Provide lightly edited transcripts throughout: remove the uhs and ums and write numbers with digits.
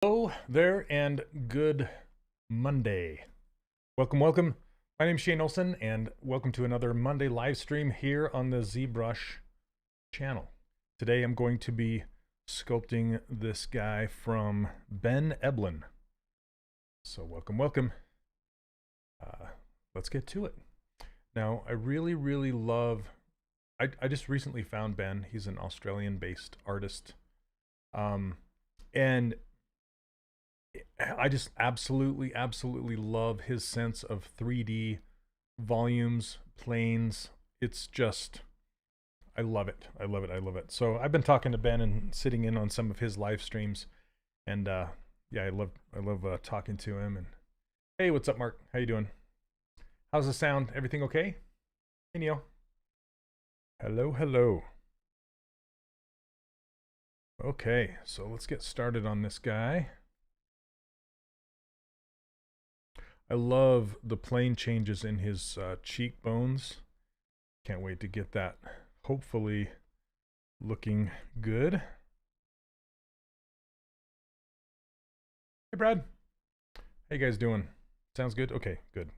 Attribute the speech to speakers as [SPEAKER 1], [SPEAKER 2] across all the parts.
[SPEAKER 1] Hello there and good Monday. Welcome. My name is Shane Olson and welcome to another Monday live stream here on the ZBrush channel. Today I'm going to be sculpting this guy from Ben Eblin. So welcome. Let's get to it. Now I really love, I just recently found Ben. He's an Australian based artist. And I just absolutely love his sense of 3D volumes, planes. It's just, I love it. So I've been talking to Ben and sitting in on some of his live streams, and yeah, I love talking to him. And hey, what's up, Mark? How you doing? How's the sound? Everything okay? Hey, Neil. Hello. Okay, so let's get started on this guy. I love the plane changes in his cheekbones. Can't wait to get that hopefully looking good. Hey, Brad. How you guys doing? Sounds good? Okay, good.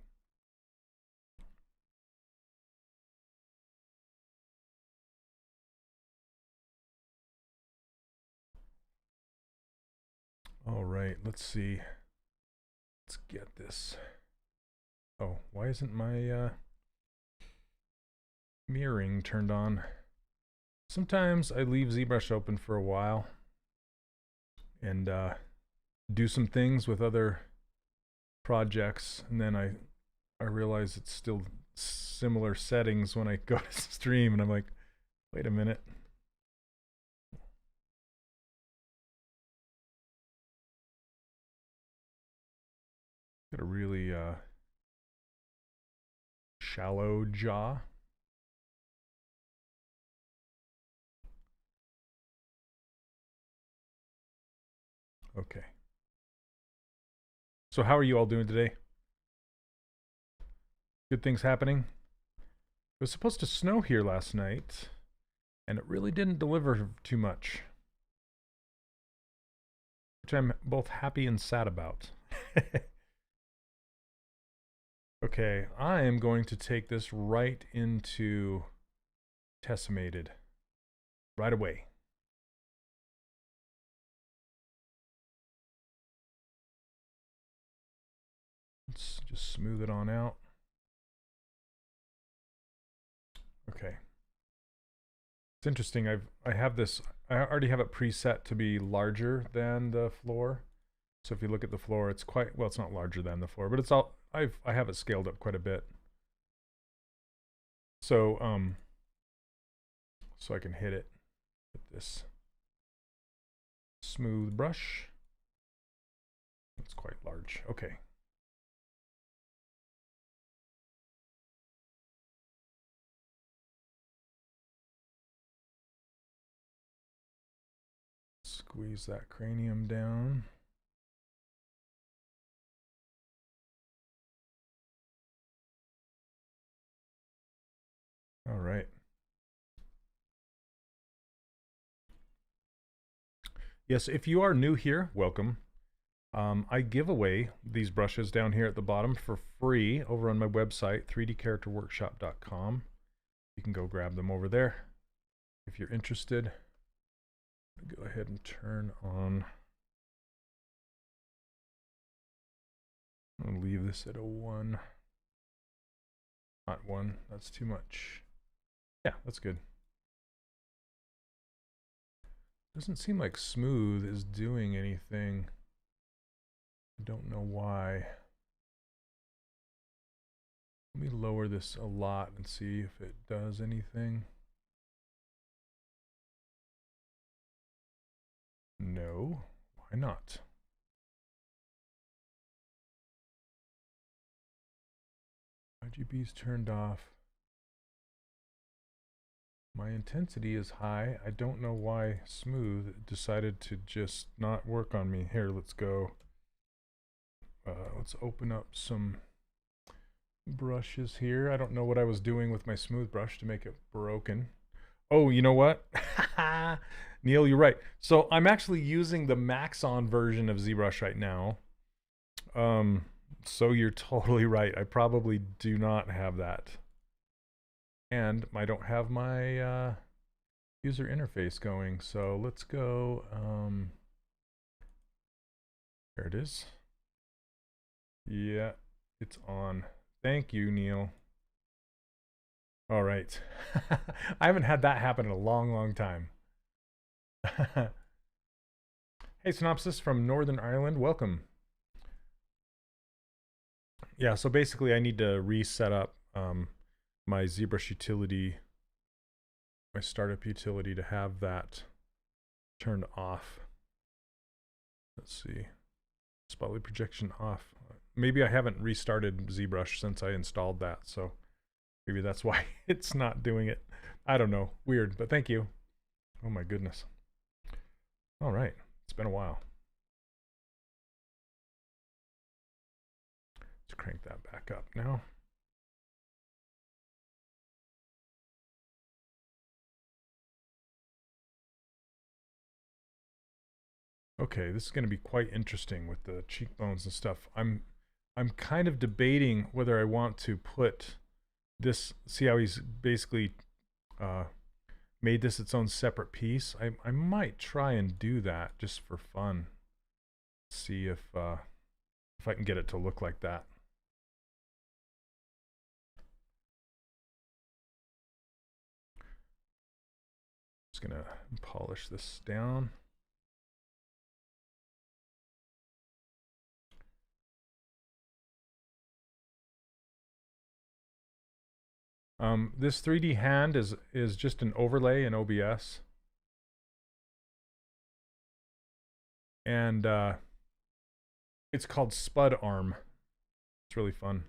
[SPEAKER 1] All right, let's see. Let's get this. Oh, why isn't my mirroring turned on? Sometimes I leave ZBrush open for a while and do some things with other projects, and then I realize it's still similar settings when I go to stream, and I'm like, wait a minute. Got a really shallow jaw. Okay. So how are you all doing today? Good things happening? It was supposed to snow here last night, and it really didn't deliver too much, which I'm both happy and sad about. Okay, I am going to take this right into Tessimated right away. Let's just smooth it on out. Okay. It's interesting. I have this. I already have it preset to be larger than the floor. So if you look at the floor, it's quite well. It's not larger than the floor, but it's all. I have it scaled up quite a bit. So so I can hit it with this smooth brush. It's quite large. Okay. Squeeze that cranium down. All right. Yes, if you are new here, welcome. I give away these brushes down here at the bottom for free over on my website, 3dcharacterworkshop.com. You can go grab them over there if you're interested. Go ahead and turn on. I'll leave this at a 1. Not 1, that's too much. Yeah, that's good. Doesn't seem like smooth is doing anything. I don't know why. Let me lower this a lot and see if it does anything. No, why not? RGB's turned off. My intensity is high. I don't know why smooth decided to just not work on me. Here, let's go. Let's open up some brushes here. I don't know what I was doing with my smooth brush to make it broken. Oh, you know what? Neil, you're right. So I'm actually using the Maxon version of ZBrush right now. So you're totally right. I probably do not have that. And I don't have my user interface going. So let's go. There it is. Yeah, it's on. Thank you, Neil. All right. I haven't had that happen in a long, long time. Hey, Synopsis from Northern Ireland. Welcome. Yeah, so basically I need to reset up my ZBrush utility, my startup utility, to have that turned off. Let's see. Spotlight projection off. Maybe I haven't restarted ZBrush since I installed that, so maybe that's why it's not doing it. I don't know. Weird, but thank you. Oh my goodness. All right. It's been a while. Let's crank that back up now. Okay, this is going to be quite interesting with the cheekbones and stuff. I'm kind of debating whether I want to put this, see how he's basically made this its own separate piece. I might try and do that just for fun. See if I can get it to look like that. Just gonna polish this down. This 3D hand is just an overlay in OBS. And it's called Spud Arm. It's really fun.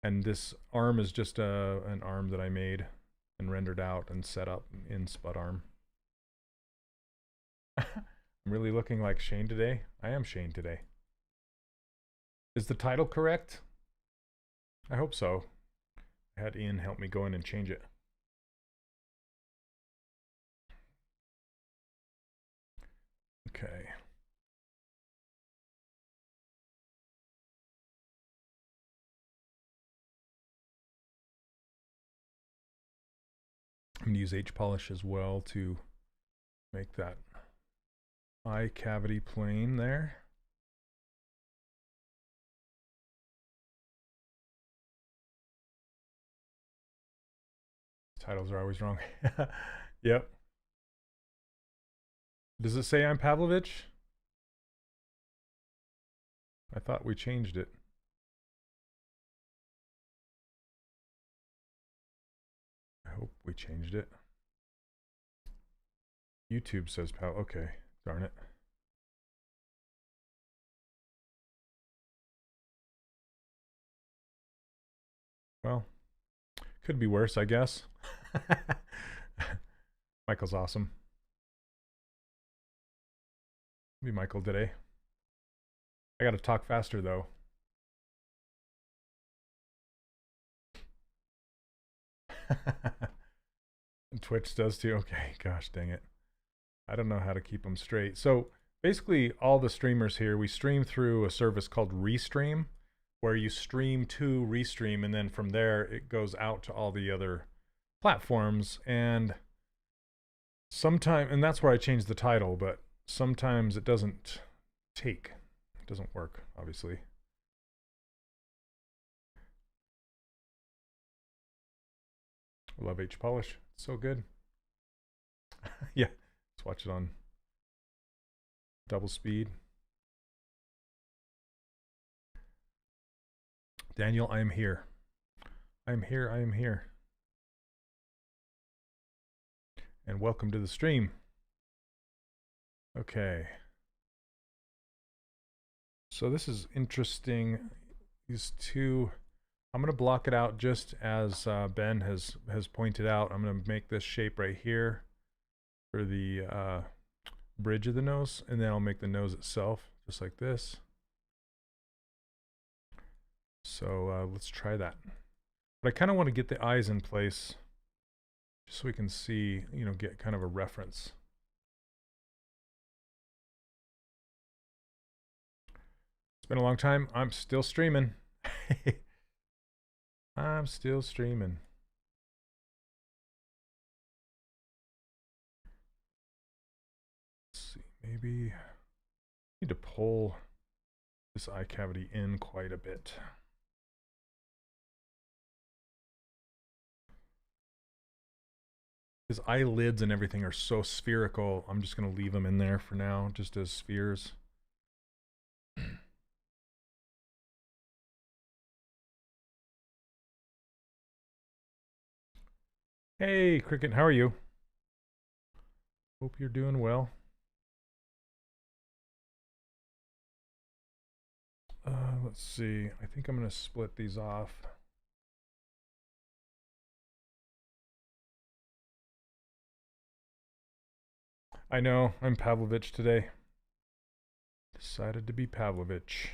[SPEAKER 1] And this arm is just an arm that I made and rendered out and set up in Spud Arm. I'm really looking like Shane today. I am Shane today. Is the title correct? I hope so. I had Ian help me go in and change it. Okay. I'm going to use H-Polish as well to make that eye cavity plane there. Titles are always wrong. Yep. Does it say I'm Pavlovich? I thought we changed it. I hope we changed it. YouTube says Pav. Okay, darn it. Well, could be worse, I guess. Michael's awesome. Be Michael today. I gotta talk faster though. Twitch does too. Okay, gosh dang it. I don't know how to keep them straight. So basically all the streamers here, we stream through a service called Restream, where you stream to Restream, and then from there it goes out to all the other platforms. And sometimes, and that's where I changed the title, but sometimes it doesn't take. It doesn't work, obviously. I love H-Polish. It's so good. Yeah, let's watch it on double speed. Daniel, I am here. I am here. I am here. And welcome to the stream. Okay. So this is interesting. These two, I'm going to block it out just as Ben has pointed out. I'm going to make this shape right here for the bridge of the nose, and then I'll make the nose itself just like this. So let's try that. But I kind of want to get the eyes in place just so we can see, you know, get kind of a reference. It's been a long time. I'm still streaming. I'm still streaming. Let's see, maybe I need to pull this eye cavity in quite a bit. His eyelids and everything are so spherical. I'm just going to leave them in there for now, just as spheres. Hey, Cricket, how are you? Hope you're doing well. Let's see. I think I'm going to split these off. I know, I'm Pavlovich today. Decided to be Pavlovich.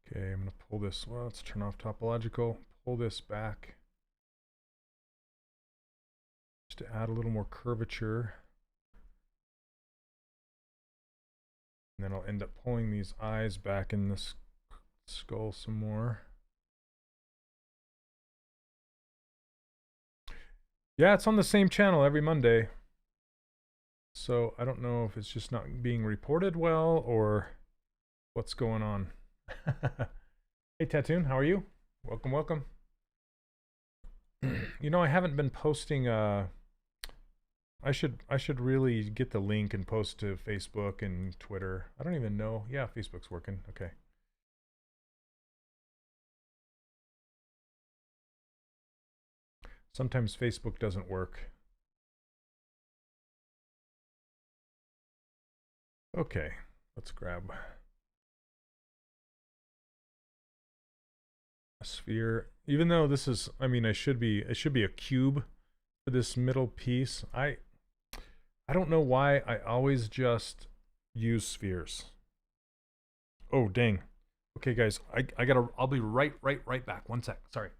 [SPEAKER 1] Okay, I'm going to pull this. Well, let's turn off topological. Pull this back. Just to add a little more curvature. And then I'll end up pulling these eyes back in this skull some more. Yeah, it's on the same channel every Monday. So I don't know if it's just not being reported well or what's going on. Hey Tattoon, how are you? Welcome, welcome. You know, I haven't been posting I should really get the link and post to Facebook and Twitter. I don't even know. Yeah, Facebook's working. Okay. Sometimes Facebook doesn't work. Okay, let's grab a sphere. Even though this is, I mean, it should be a cube for this middle piece. I don't know why I always just use spheres. Oh, dang. Okay, guys, I'll be right back. One sec. Sorry.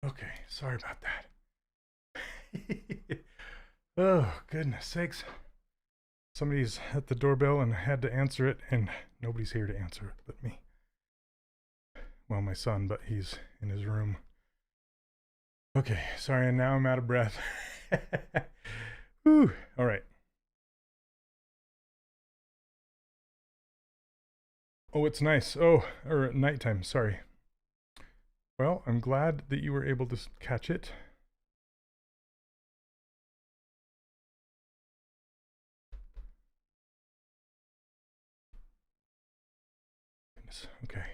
[SPEAKER 1] Okay, sorry about that. Oh, goodness sakes. Somebody's at the doorbell and I had to answer it, and nobody's here to answer it but me. Well, my son, but he's in his room. Okay, sorry, and now I'm out of breath. Whew, all right. Oh, it's nice. Oh, or nighttime, sorry. Well, I'm glad that you were able to catch it. Goodness, okay.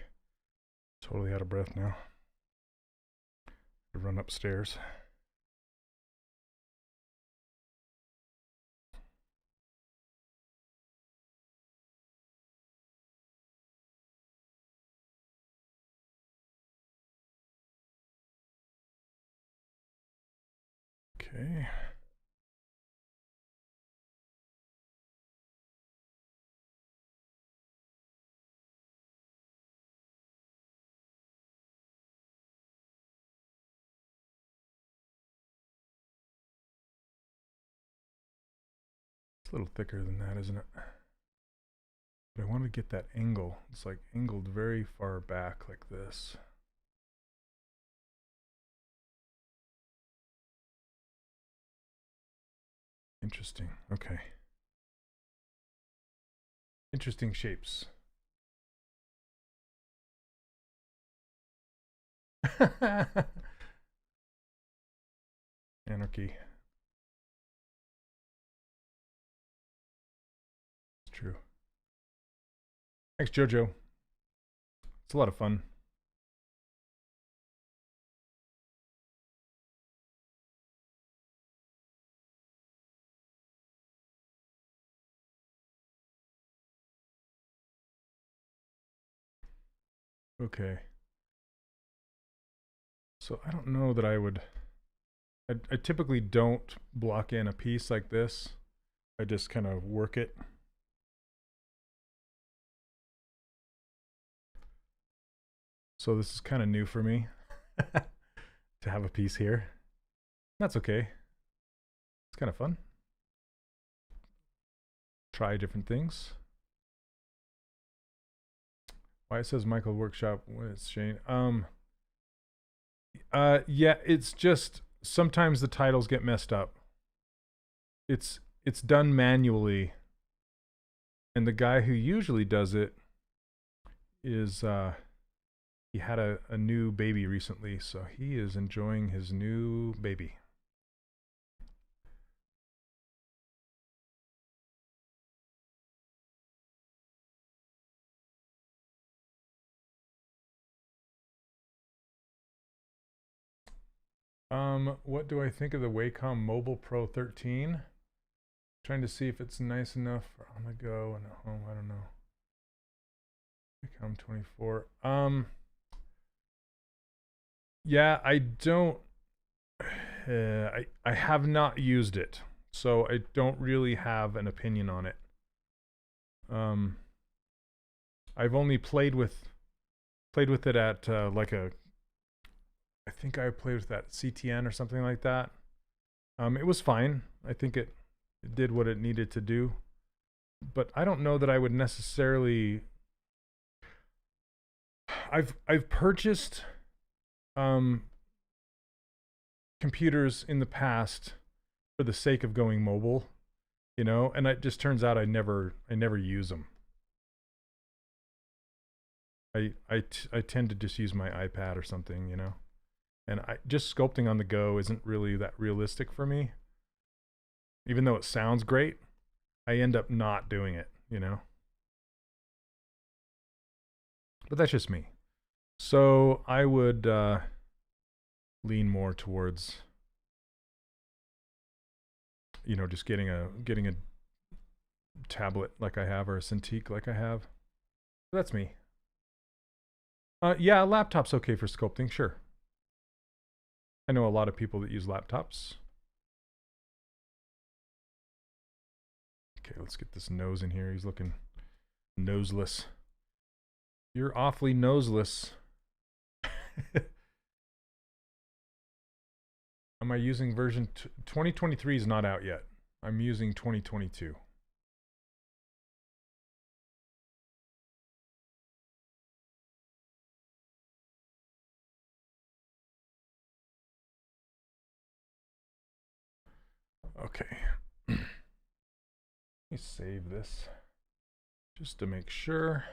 [SPEAKER 1] Totally out of breath now. Run upstairs. Okay. It's a little thicker than that, isn't it? But I want to get that angle. It's like angled very far back like this. Interesting. Okay. Interesting shapes. Anarchy. It's true. Thanks, Jojo. It's a lot of fun. Okay. So I don't know that I would... I typically don't block in a piece like this. I just kind of work it. So this is kind of new for me to have a piece here. That's okay. It's kind of fun. Try different things. Why it says Michael Workshop when it's Shane? Yeah, it's just sometimes the titles get messed up. It's done manually, and the guy who usually does it is he had a new baby recently, so he is enjoying his new baby. What do I think of the Wacom Mobile Pro 13? Trying to see if it's nice enough for on the go and at home. I don't know. Wacom 24. Yeah, I don't. I have not used it, so I don't really have an opinion on it. I've only played with it at like a. I think I played with that CTN or something like that. It was fine. I think it did what it needed to do, but I don't know that I would necessarily. I've purchased computers in the past for the sake of going mobile, you know, and it just turns out I never use them. I tend to just use my iPad or something, you know. And just sculpting on the go isn't really that realistic for me. Even though it sounds great, I end up not doing it, you know? But that's just me. So I would lean more towards, you know, just getting a tablet like I have or a Cintiq like I have. That's me. Yeah, a laptop's okay for sculpting, sure. I know a lot of people that use laptops. Okay, let's get this nose in here. He's looking noseless. You're awfully noseless. Am I using version 2023 is not out yet. I'm using 2022. Okay. Let me save this just to make sure.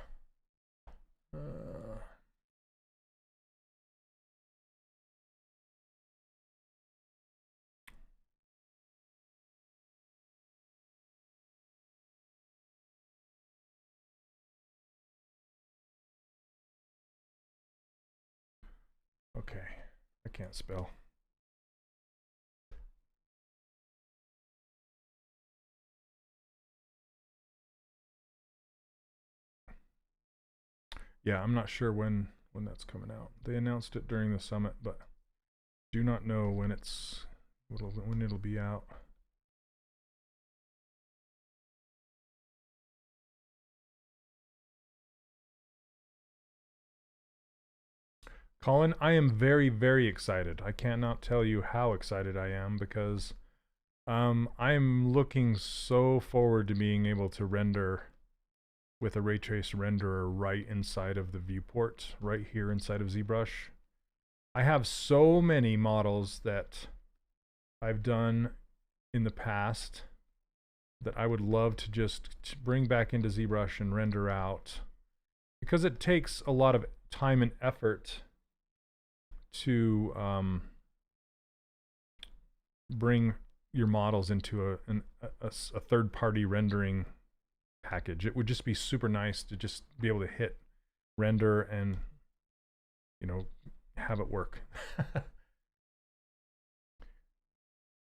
[SPEAKER 1] Okay, I can't spell. Yeah, I'm not sure when that's coming out. They announced it during the summit, but do not know when it'll be out. Colin, I am very, very excited. I cannot tell you how excited I am because I'm looking so forward to being able to render with a ray trace renderer right inside of the viewport, right here inside of ZBrush. I have so many models that I've done in the past that I would love to just bring back into ZBrush and render out, because it takes a lot of time and effort to bring your models into a third-party rendering package. It would just be super nice to just be able to hit render and, you know, have it work.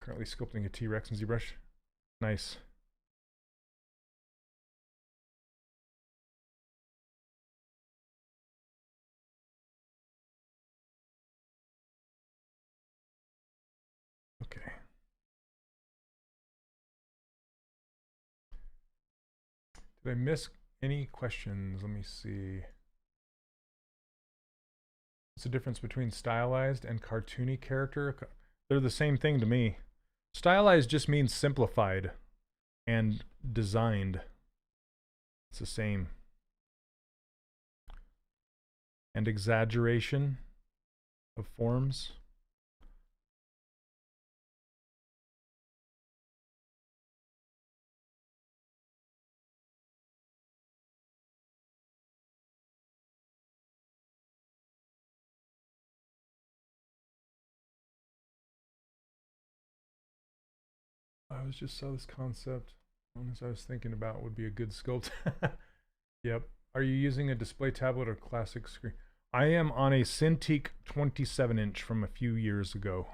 [SPEAKER 1] Currently sculpting a T-Rex in ZBrush. Nice. Okay. Did I miss any questions? Let me see. What's the difference between stylized and cartoony character? They're the same thing to me. Stylized just means simplified, and designed, it's the same. And exaggeration of forms. I was just saw this concept. One as I was thinking about would be a good sculpt. Yep. Are you using a display tablet or classic screen? I am on a Cintiq 27-inch from a few years ago.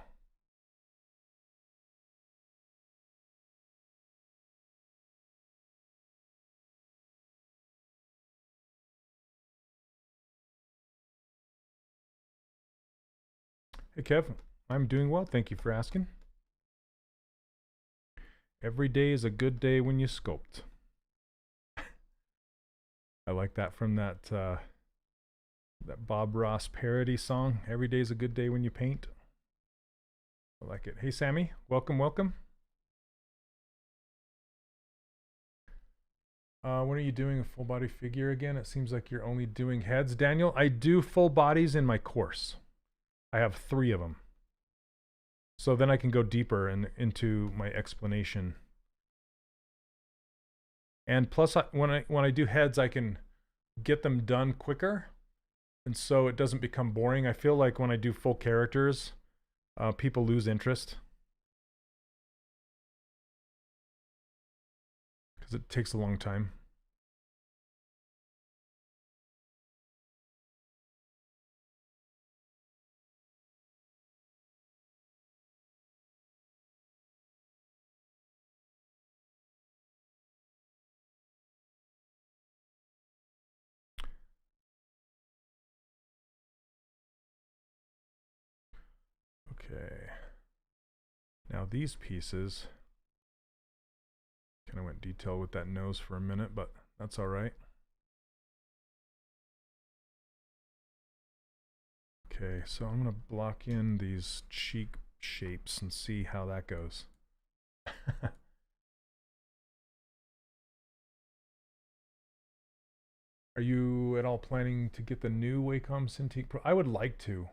[SPEAKER 1] Hey Kev, I'm doing well. Thank you for asking. Every day is a good day when you sculpt. I like that from that that Bob Ross parody song. Every day is a good day when you paint. I like it. Hey Sammy, welcome, welcome. When are you doing a full body figure again? It seems like you're only doing heads. Daniel, I do full bodies in my course. I have 3 of them. So then I can go deeper into my explanation. And plus, when I do heads, I can get them done quicker, and so it doesn't become boring. I feel like when I do full characters, people lose interest because it takes a long time. Okay. Now these pieces, kind of went detail with that nose for a minute, but that's all right. Okay, so I'm gonna block in these cheek shapes and see how that goes. Are you at all planning to get the new Wacom Cintiq Pro? I would like to.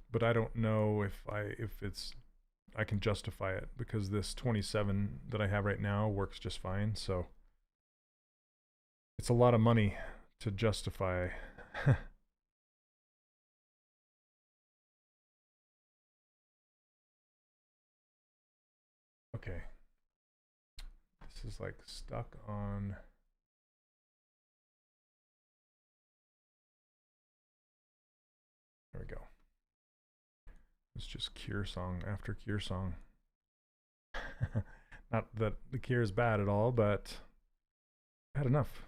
[SPEAKER 1] But I don't know if I can justify it, because this 27 that I have right now works just fine, so it's a lot of money to justify. Okay. This is like stuck on. There we go. It's just Cure song after Cure song. Not that the Cure is bad at all, but I had enough.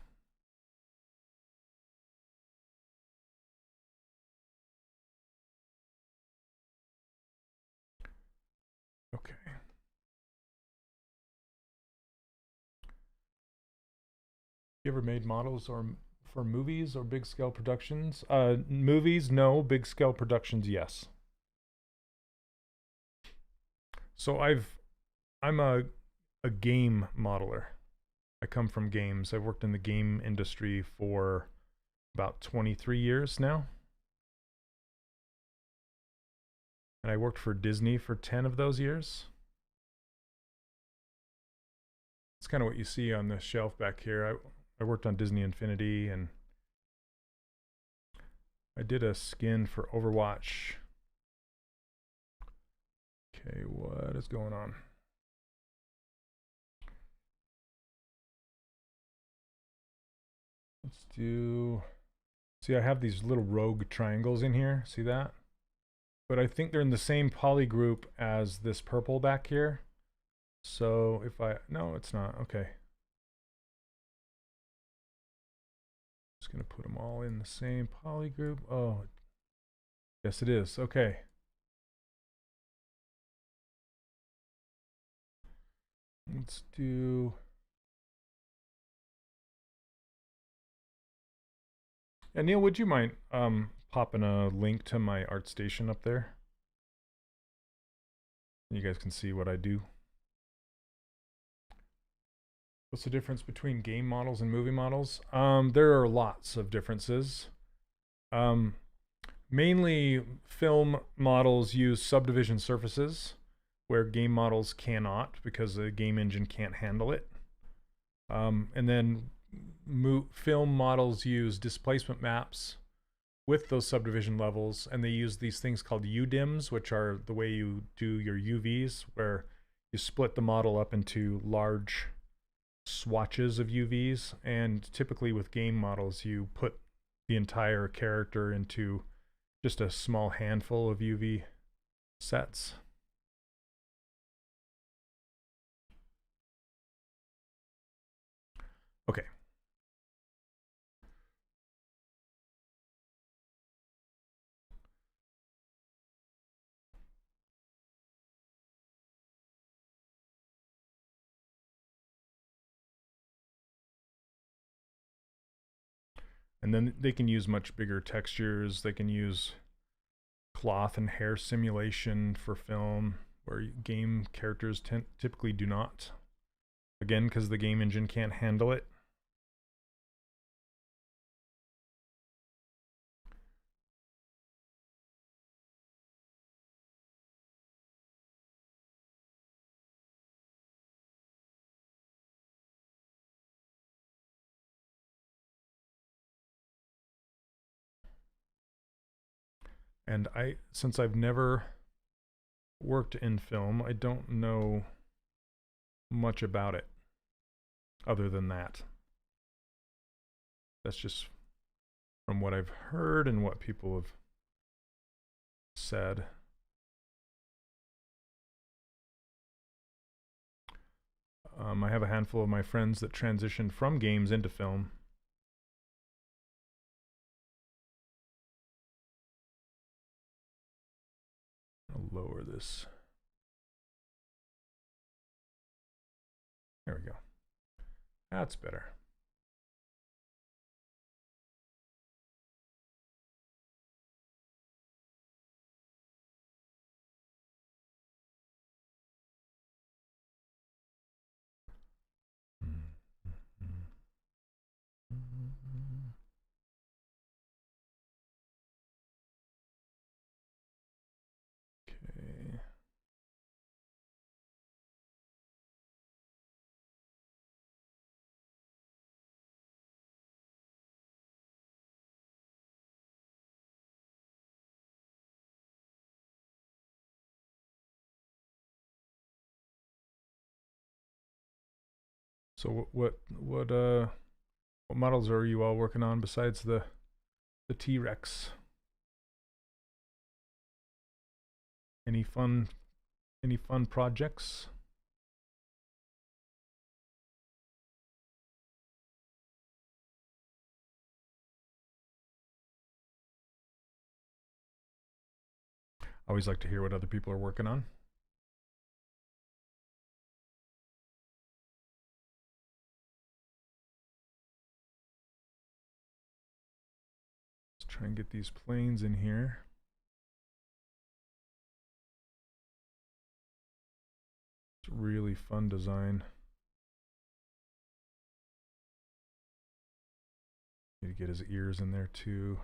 [SPEAKER 1] Okay. You ever made models or for movies or big scale productions? Movies, no. Big scale productions, yes. So I'm a game modeler. I come from games. I've worked in the game industry for about 23 years now. And I worked for Disney for 10 of those years. It's kind of what you see on the shelf back here. I worked on Disney Infinity, and I did a skin for Overwatch. Okay, what is going on? Let's do... See, I have these little rogue triangles in here. See that? But I think they're in the same poly group as this purple back here. So if I... No, it's not. Okay. Just going to put them all in the same poly group. Oh, yes it is. Okay. Let's do... And Neil, would you mind popping a link to my ArtStation up there? You guys can see what I do. What's the difference between game models and movie models? There are lots of differences. Mainly film models use subdivision surfaces where game models cannot because the game engine can't handle it. And then film models use displacement maps with those subdivision levels, and they use these things called UDIMs, which are the way you do your UVs, where you split the model up into large swatches of UVs. And typically with game models, you put the entire character into just a small handful of UV sets. Okay. And then they can use much bigger textures. They can use cloth and hair simulation for film, where game characters typically do not. Again, because the game engine can't handle it. And since I've never worked in film, I don't know much about it other than that. That's just from what I've heard and what people have said. I have a handful of my friends that transitioned from games into film. I'll lower this. There we go. That's better. Okay. So what models are you all working on besides the T-Rex? Any fun projects? I always like to hear what other people are working on. Let's try and get these planes in here. It's a really fun design. Need to get his ears in there too.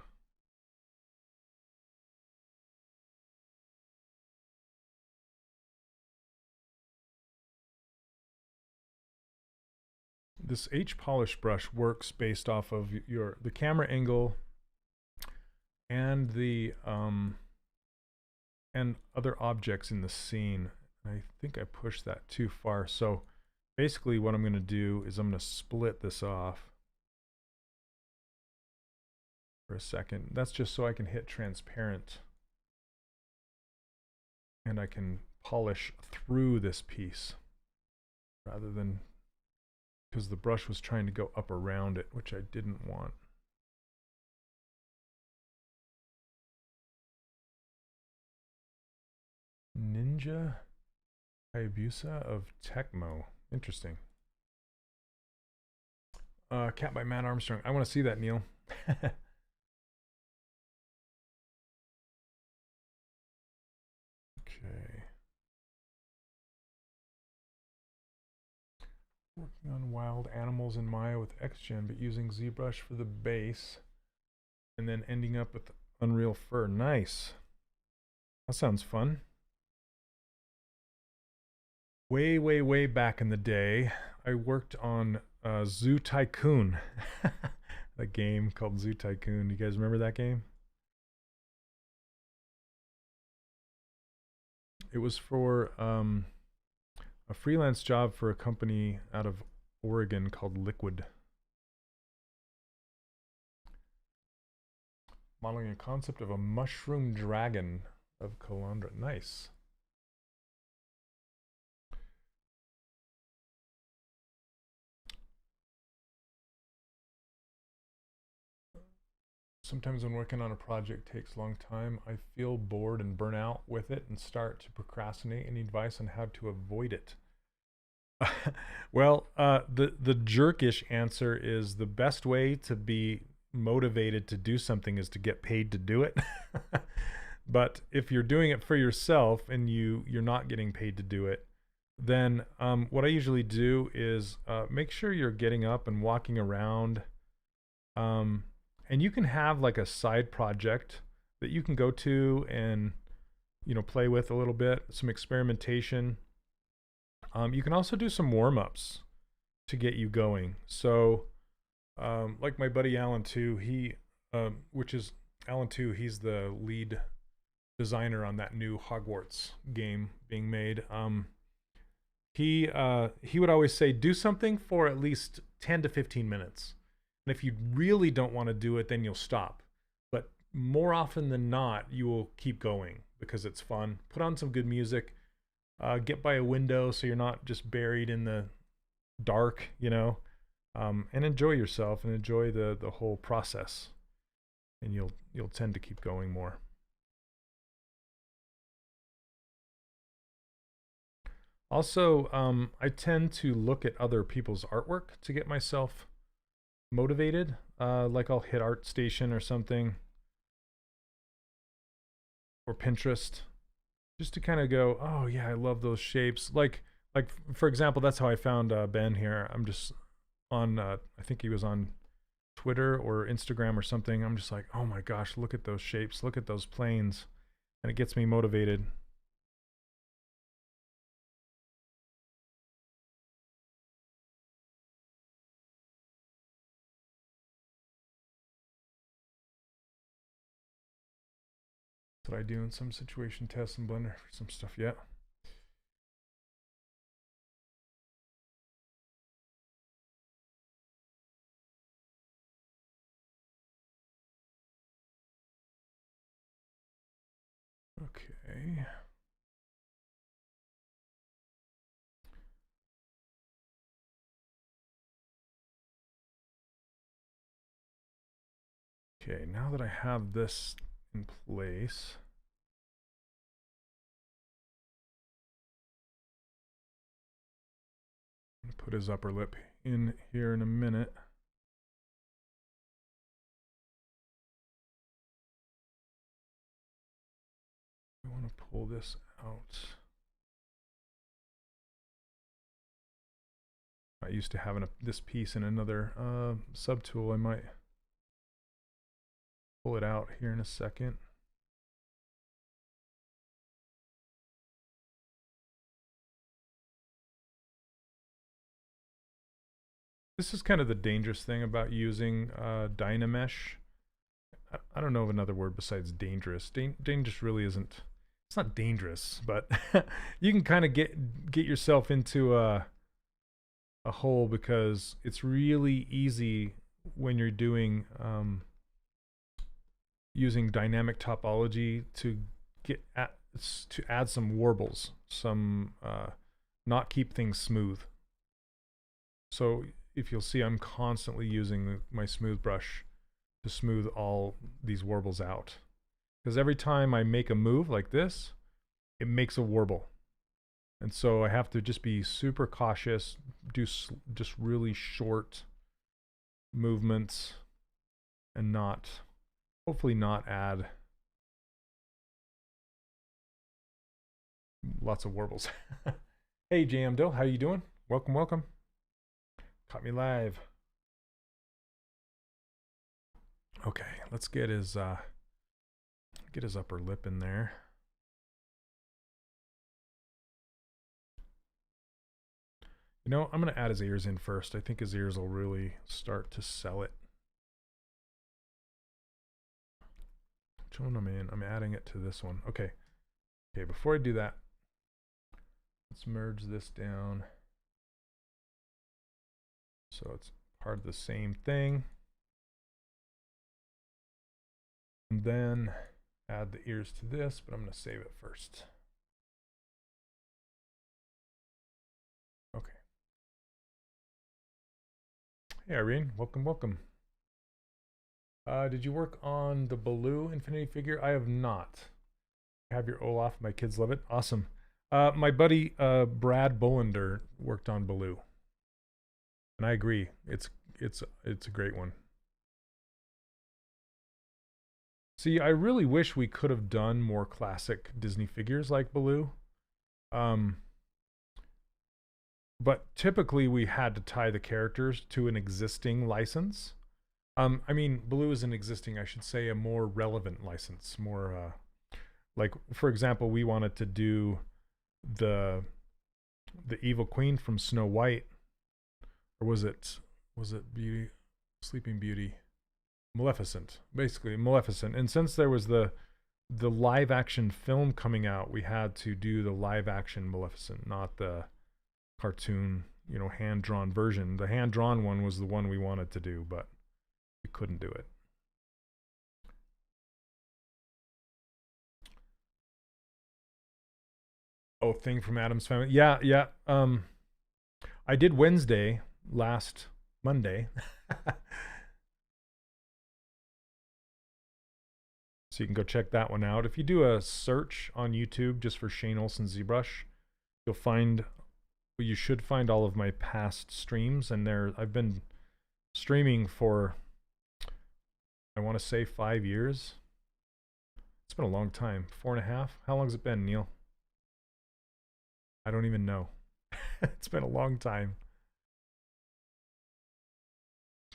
[SPEAKER 1] This H polish brush works based off of the camera angle and the and other objects in the scene. I think I pushed that too far. So basically what I'm going to do is I'm going to split this off for a second. That's just so I can hit transparent and I can polish through this piece rather than, because the brush was trying to go up around it, which I didn't want. Ninja Hayabusa of Tecmo. Interesting. Cat by Matt Armstrong. I want to see that, Neil. Okay. Working on wild animals in Maya with XGen, but using ZBrush for the base, and then ending up with Unreal Fur. Nice. That sounds fun. Way, way, way back in the day, I worked on Zoo Tycoon. A game called Zoo Tycoon. You guys remember that game? It was for a freelance job for a company out of Oregon called Liquid. Modeling a concept of a mushroom dragon of Calandra. Nice. Sometimes when working on a project takes a long time, I feel bored and burn out with it and start to procrastinate. Any advice on how to avoid it? Well, the jerkish answer is the best way to be motivated to do something is to get paid to do it. But if you're doing it for yourself and you're not getting paid to do it, then what I usually do is make sure you're getting up and walking around. And you can have like a side project that you can go to and, you know, play with a little bit, some experimentation. You can also do some warm-ups to get you going. So, like my buddy Alan too, Alan too, he's the lead designer on that new Hogwarts game being made. He would always say, do something for at least 10 to 15 minutes. And if you really don't want to do it, then you'll stop. But more often than not, you will keep going because it's fun. Put on some good music. Get by a window so you're not just buried in the dark, you know. And enjoy yourself and enjoy the whole process. And you'll tend to keep going more. Also, I tend to look at other people's artwork to get myself motivated. Like I'll hit ArtStation or something, or Pinterest, just to kind of go, oh yeah, I love those shapes. Like for example, that's how I found Ben here. I'm just on I think he was on Twitter or Instagram or something. I'm just like, oh my gosh, look at those shapes, look at those planes, and it gets me motivated. That's what I do in some situation tests in Blender for some stuff. Yeah. Okay. Okay, now that I have this in place, I'm gonna put his upper lip in here in a minute. I want to pull this out. I used to have this piece in another subtool. I might pull it out here in a second. This is kind of the dangerous thing about using Dynamesh. I don't know of another word besides dangerous. Dangerous really isn't. It's not dangerous, but you can kind of get yourself into a hole because it's really easy when you're doing using dynamic topology to add some warbles, some not keep things smooth. So if you'll see, I'm constantly using my smooth brush to smooth all these warbles out. Because every time I make a move like this, it makes a warble. And so I have to just be super cautious, do just really short movements, and hopefully not add lots of warbles. Hey JMDo, how you doing? Welcome, welcome. Caught me live. Okay, let's get his upper lip in there. You know, I'm gonna add his ears in first. I think his ears will really start to sell it. Which one am I in? I'm adding it to this one. Okay. Okay, before I do that, let's merge this down. So it's part of the same thing. And then add the ears to this, but I'm going to save it first. Okay. Hey Irene, welcome, welcome. Did you work on the Baloo Infinity figure? I have not. I have your Olaf. My kids love it. Awesome. My buddy Brad Bullender worked on Baloo. And I agree. It's a great one. See, I really wish we could have done more classic Disney figures like Baloo. But typically we had to tie the characters to an existing license. I mean, Baloo is an existing, I should say, a more relevant license. More, like, for example, we wanted to do the Evil Queen from Snow White. Or was it Beauty, Sleeping Beauty? Maleficent, basically Maleficent. And since there was the live action film coming out, we had to do the live action Maleficent, not the cartoon, you know, hand drawn version. The hand drawn one was the one we wanted to do, but we couldn't do it. Oh, Thing from Addams Family. Yeah, yeah. I did Wednesday last Monday. So you can go check that one out. If you do a search on YouTube just for Shane Olson ZBrush, you'll find, well, you should find all of my past streams. And I've been streaming for, I want to say 5 years. It's been a long time. 4.5. How long has it been, Neil? I don't even know. It's been a long time.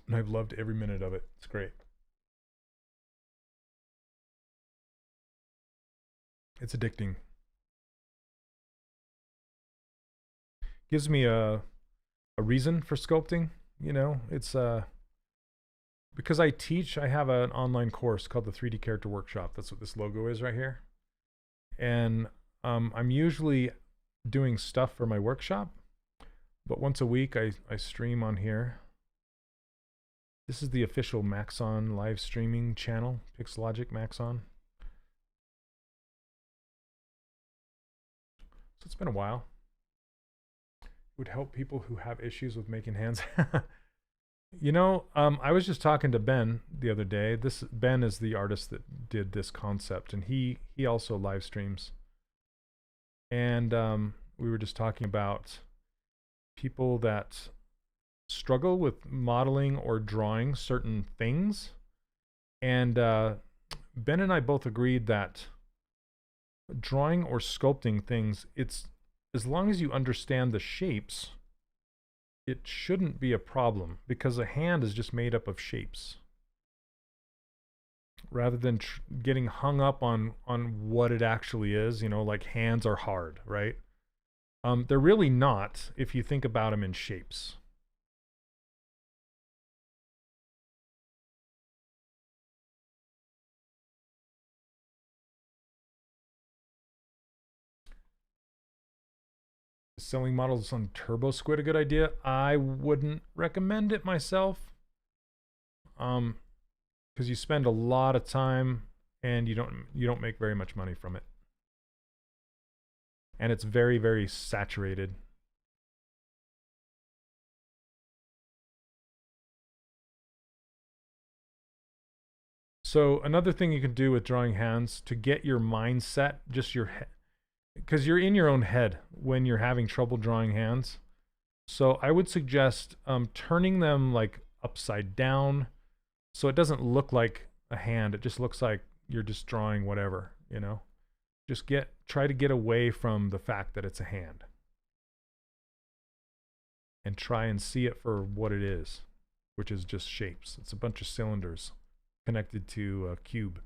[SPEAKER 1] And I've loved every minute of it. It's great. It's addicting. Gives me a reason for sculpting, you know. It's because I teach, I have an online course called the 3D Character Workshop. That's what this logo is right here. And I'm usually doing stuff for my workshop, but once a week I stream on here. This is the official Maxon live streaming channel, Pixelogic Maxon. So it's been a while. It would help people who have issues with making hands. You know, I was just talking to Ben the other day. Ben is the artist that did this concept, and he also live streams. And we were just talking about people that struggle with modeling or drawing certain things. And Ben and I both agreed that drawing or sculpting things, it's as long as you understand the shapes, it shouldn't be a problem, because a hand is just made up of shapes. rather than getting hung up on what it actually is. You know, like hands are hard, right? They're really not if you think about them in shapes. Selling models on Turbo Squid a good idea? I wouldn't recommend it myself. Because you spend a lot of time and you don't make very much money from it. And it's very, very saturated. So another thing you can do with drawing hands to get your mindset, just your head, because you're in your own head when you're having trouble drawing hands. So I would suggest turning them like upside down, so it doesn't look like a hand. It just looks like you're just drawing whatever, you know. Just try to get away from the fact that it's a hand, and try and see it for what it is, which is just shapes. It's a bunch of cylinders connected to a cube.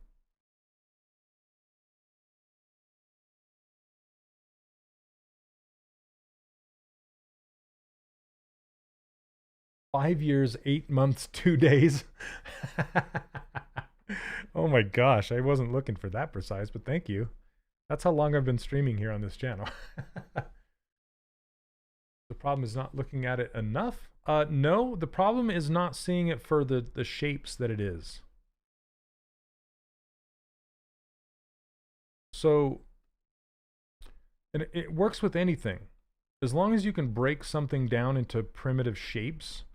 [SPEAKER 1] "5 years, 8 months, 2 days." Oh my gosh, I wasn't looking for that precise, but thank you. That's how long I've been streaming here on this channel. The problem is not looking at it enough? No, the problem is not seeing it for the shapes that it is. So, and it works with anything. As long as you can break something down into primitive shapes,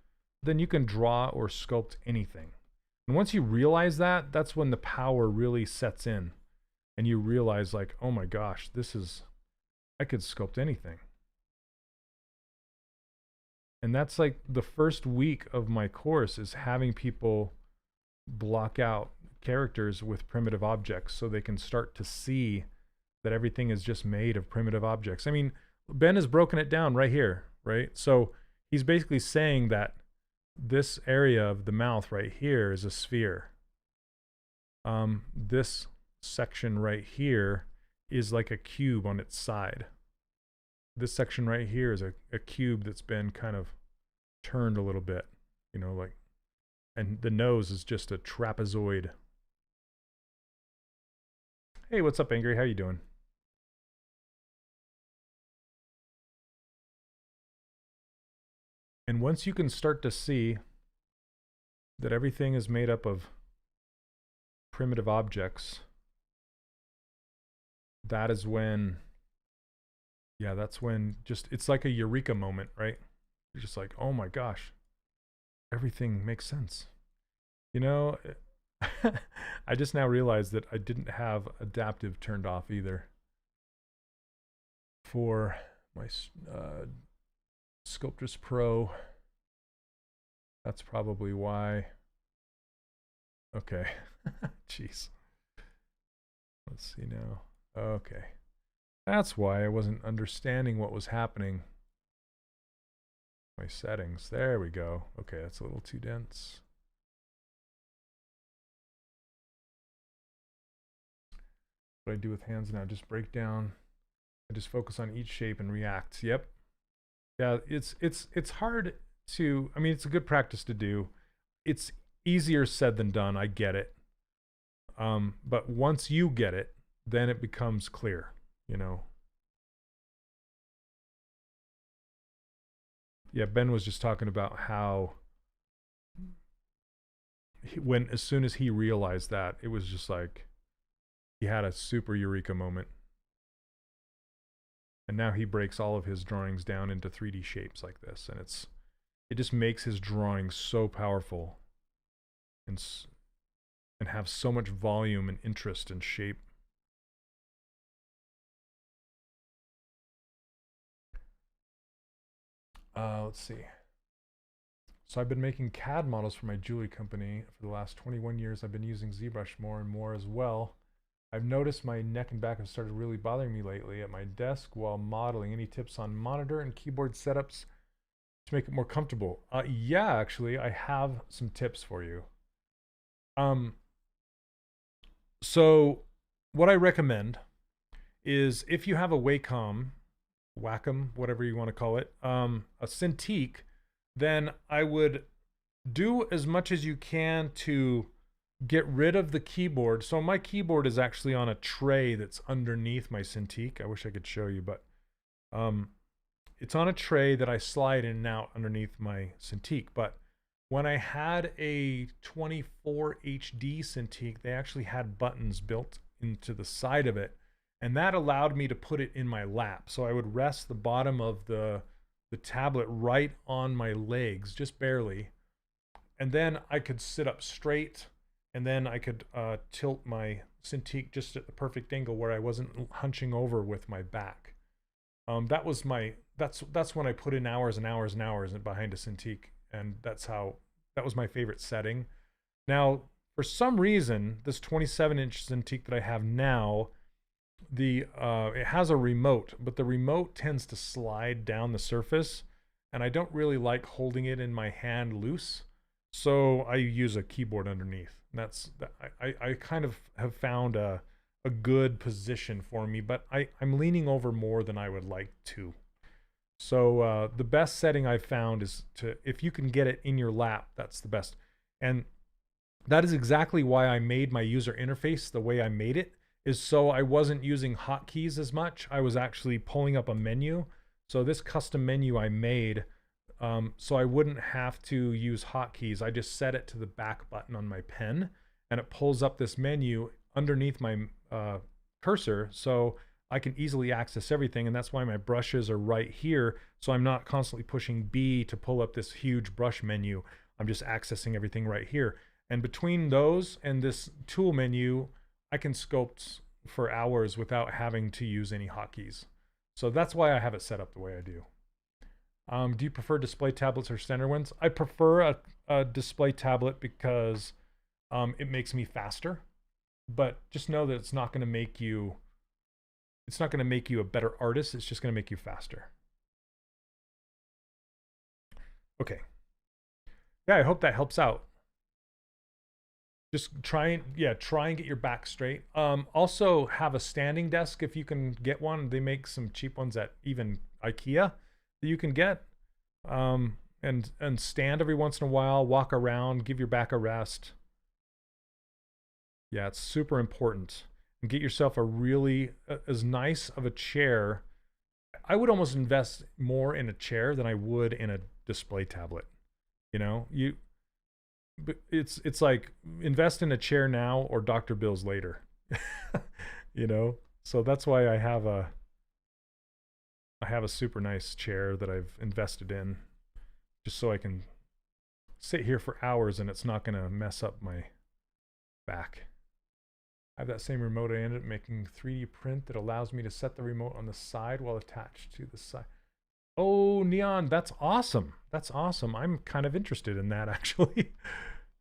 [SPEAKER 1] then you can draw or sculpt anything. And once you realize that, that's when the power really sets in. And you realize like, oh my gosh, I could sculpt anything. And that's like the first week of my course is having people block out characters with primitive objects so they can start to see that everything is just made of primitive objects. I mean, Ben has broken it down right here, right? So he's basically saying that this area of the mouth right here is a sphere. This section right here is like a cube on its side. This section right here is a cube that's been kind of turned a little bit, you know, like, and the nose is just a trapezoid. Hey, what's up, Angry? How you doing? And once you can start to see that everything is made up of primitive objects, that is when, yeah, that's when just, it's like a eureka moment, right? You're just like, oh my gosh, everything makes sense. You know, I just now realized that I didn't have adaptive turned off either for my Sculptress Pro. That's probably why. Okay. Jeez. Let's see now. Okay. That's why I wasn't understanding what was happening. My settings. There we go. Okay, that's a little too dense. What do I do with hands now? Just break down. I just focus on each shape and react. Yep. Yeah, it's hard to, I mean, it's a good practice to do. It's easier said than done. I get it. But once you get it, then it becomes clear, you know. Yeah, Ben was just talking about how as soon as he realized that, it was just like he had a super eureka moment. And now he breaks all of his drawings down into 3D shapes like this, and it just makes his drawings so powerful and have so much volume and interest and shape. Let's see. So I've been making CAD models for my jewelry company for the last 21 years. I've been using ZBrush more and more as well. I've noticed my neck and back have started really bothering me lately at my desk while modeling. Any tips on monitor and keyboard setups to make it more comfortable? Yeah, actually, I have some tips for you. So what I recommend is if you have a Wacom, whatever you want to call it, a Cintiq, then I would do as much as you can to get rid of the keyboard. So my keyboard is actually on a tray that's underneath my Cintiq. I wish I could show you, but it's on a tray that I slide in and out underneath my Cintiq. But when I had a 24 HD Cintiq, they actually had buttons built into the side of it, and that allowed me to put it in my lap. So I would rest the bottom of the tablet right on my legs, just barely, and then I could sit up straight, and then I could tilt my Cintiq just at the perfect angle where I wasn't hunching over with my back. That's when I put in hours and hours and hours behind a Cintiq, and that was my favorite setting. Now, for some reason, this 27-inch Cintiq that I have now, it has a remote, but the remote tends to slide down the surface, and I don't really like holding it in my hand loose, so I use a keyboard underneath. I kind of have found a good position for me, but I'm leaning over more than I would like to. So the best setting I've found is if you can get it in your lap, that's the best. And that is exactly why I made my user interface the way I made it, is so I wasn't using hotkeys as much. I was actually pulling up a menu. So this custom menu I made, so I wouldn't have to use hotkeys. I just set it to the back button on my pen, and it pulls up this menu underneath my cursor, so I can easily access everything. And that's why my brushes are right here, so I'm not constantly pushing B to pull up this huge brush menu. I'm just accessing everything right here. And between those and this tool menu, I can sculpt for hours without having to use any hotkeys. So that's why I have it set up the way I do. Do you prefer display tablets or standard ones? I prefer a display tablet because it makes me faster. But just know that it's not going to make you a better artist. It's just going to make you faster. Okay. Yeah, I hope that helps out. Just try and get your back straight. Also have a standing desk if you can get one. They make some cheap ones at even IKEA that you can get. And stand every once in a while, walk around, give your back a rest. Yeah, it's super important. And get yourself a really as nice of a chair. I would almost invest more in a chair than I would in a display tablet. You know, it's like invest in a chair now or Dr. Bills later. You know, so that's why I have a super nice chair that I've invested in, just so I can sit here for hours and it's not going to mess up my back. I have that same remote. I ended up making 3D print that allows me to set the remote on the side while attached to the side. Oh, Neon, that's awesome. That's awesome. I'm kind of interested in that, actually.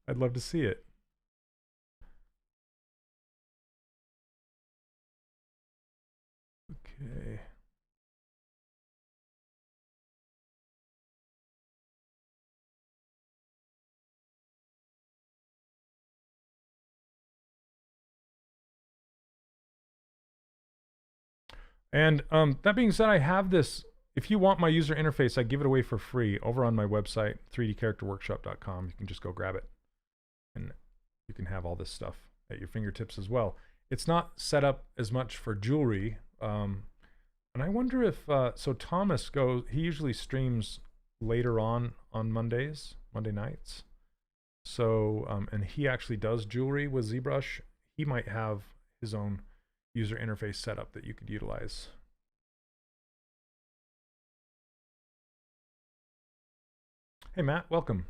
[SPEAKER 1] I'd love to see it. Okay. And that being said, I have this. If you want my user interface, I give it away for free over on my website, 3dcharacterworkshop.com. You can just go grab it. And you can have all this stuff at your fingertips as well. It's not set up as much for jewelry. And I wonder if, so Thomas he usually streams later on Monday nights. So, and he actually does jewelry with ZBrush. He might have his own user interface setup that you could utilize. Hey Matt, welcome.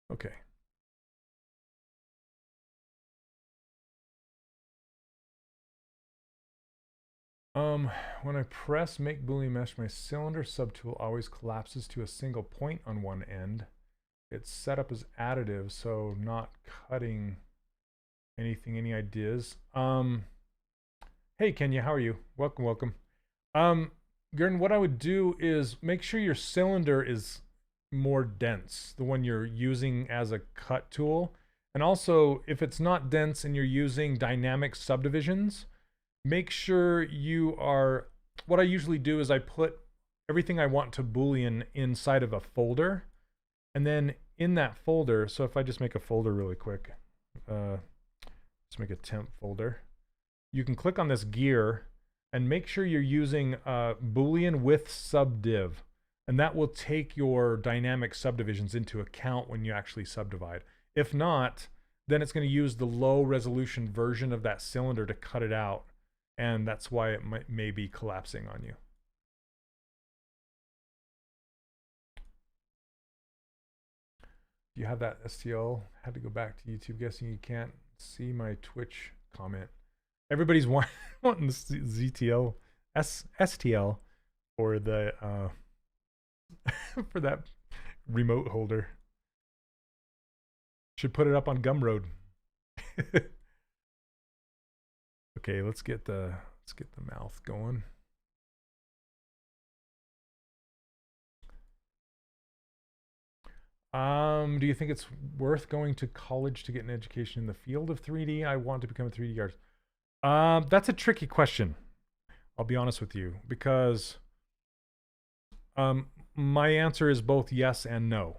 [SPEAKER 1] Okay. When I press make Boolean mesh, my cylinder subtool always collapses to a single point on one end. It's set up as additive, so not cutting anything. Any ideas? Hey Kenya, how are you? Welcome. Gordon, what I would do is make sure your cylinder is more dense, the one you're using as a cut tool. And also, if it's not dense and you're using dynamic subdivisions, make sure you are, what I usually do is I put everything I want to Boolean inside of a folder. And then in that folder, so if I just make a folder really quick, let's make a temp folder. You can click on this gear and make sure you're using Boolean with subdiv. And that will take your dynamic subdivisions into account when you actually subdivide. If not, then it's going to use the low resolution version of that cylinder to cut it out. And that's why it may be collapsing on you. Do you have that STL? Had to go back to YouTube. Guessing you can't see my Twitch comment. Everybody's wanting the ZTL, STL for the for that remote holder. Should put it up on Gumroad. Okay, let's get the mouth going. Do you think it's worth going to college to get an education in the field of 3D? I want to become a 3D artist. That's a tricky question. I'll be honest with you, because my answer is both yes and no.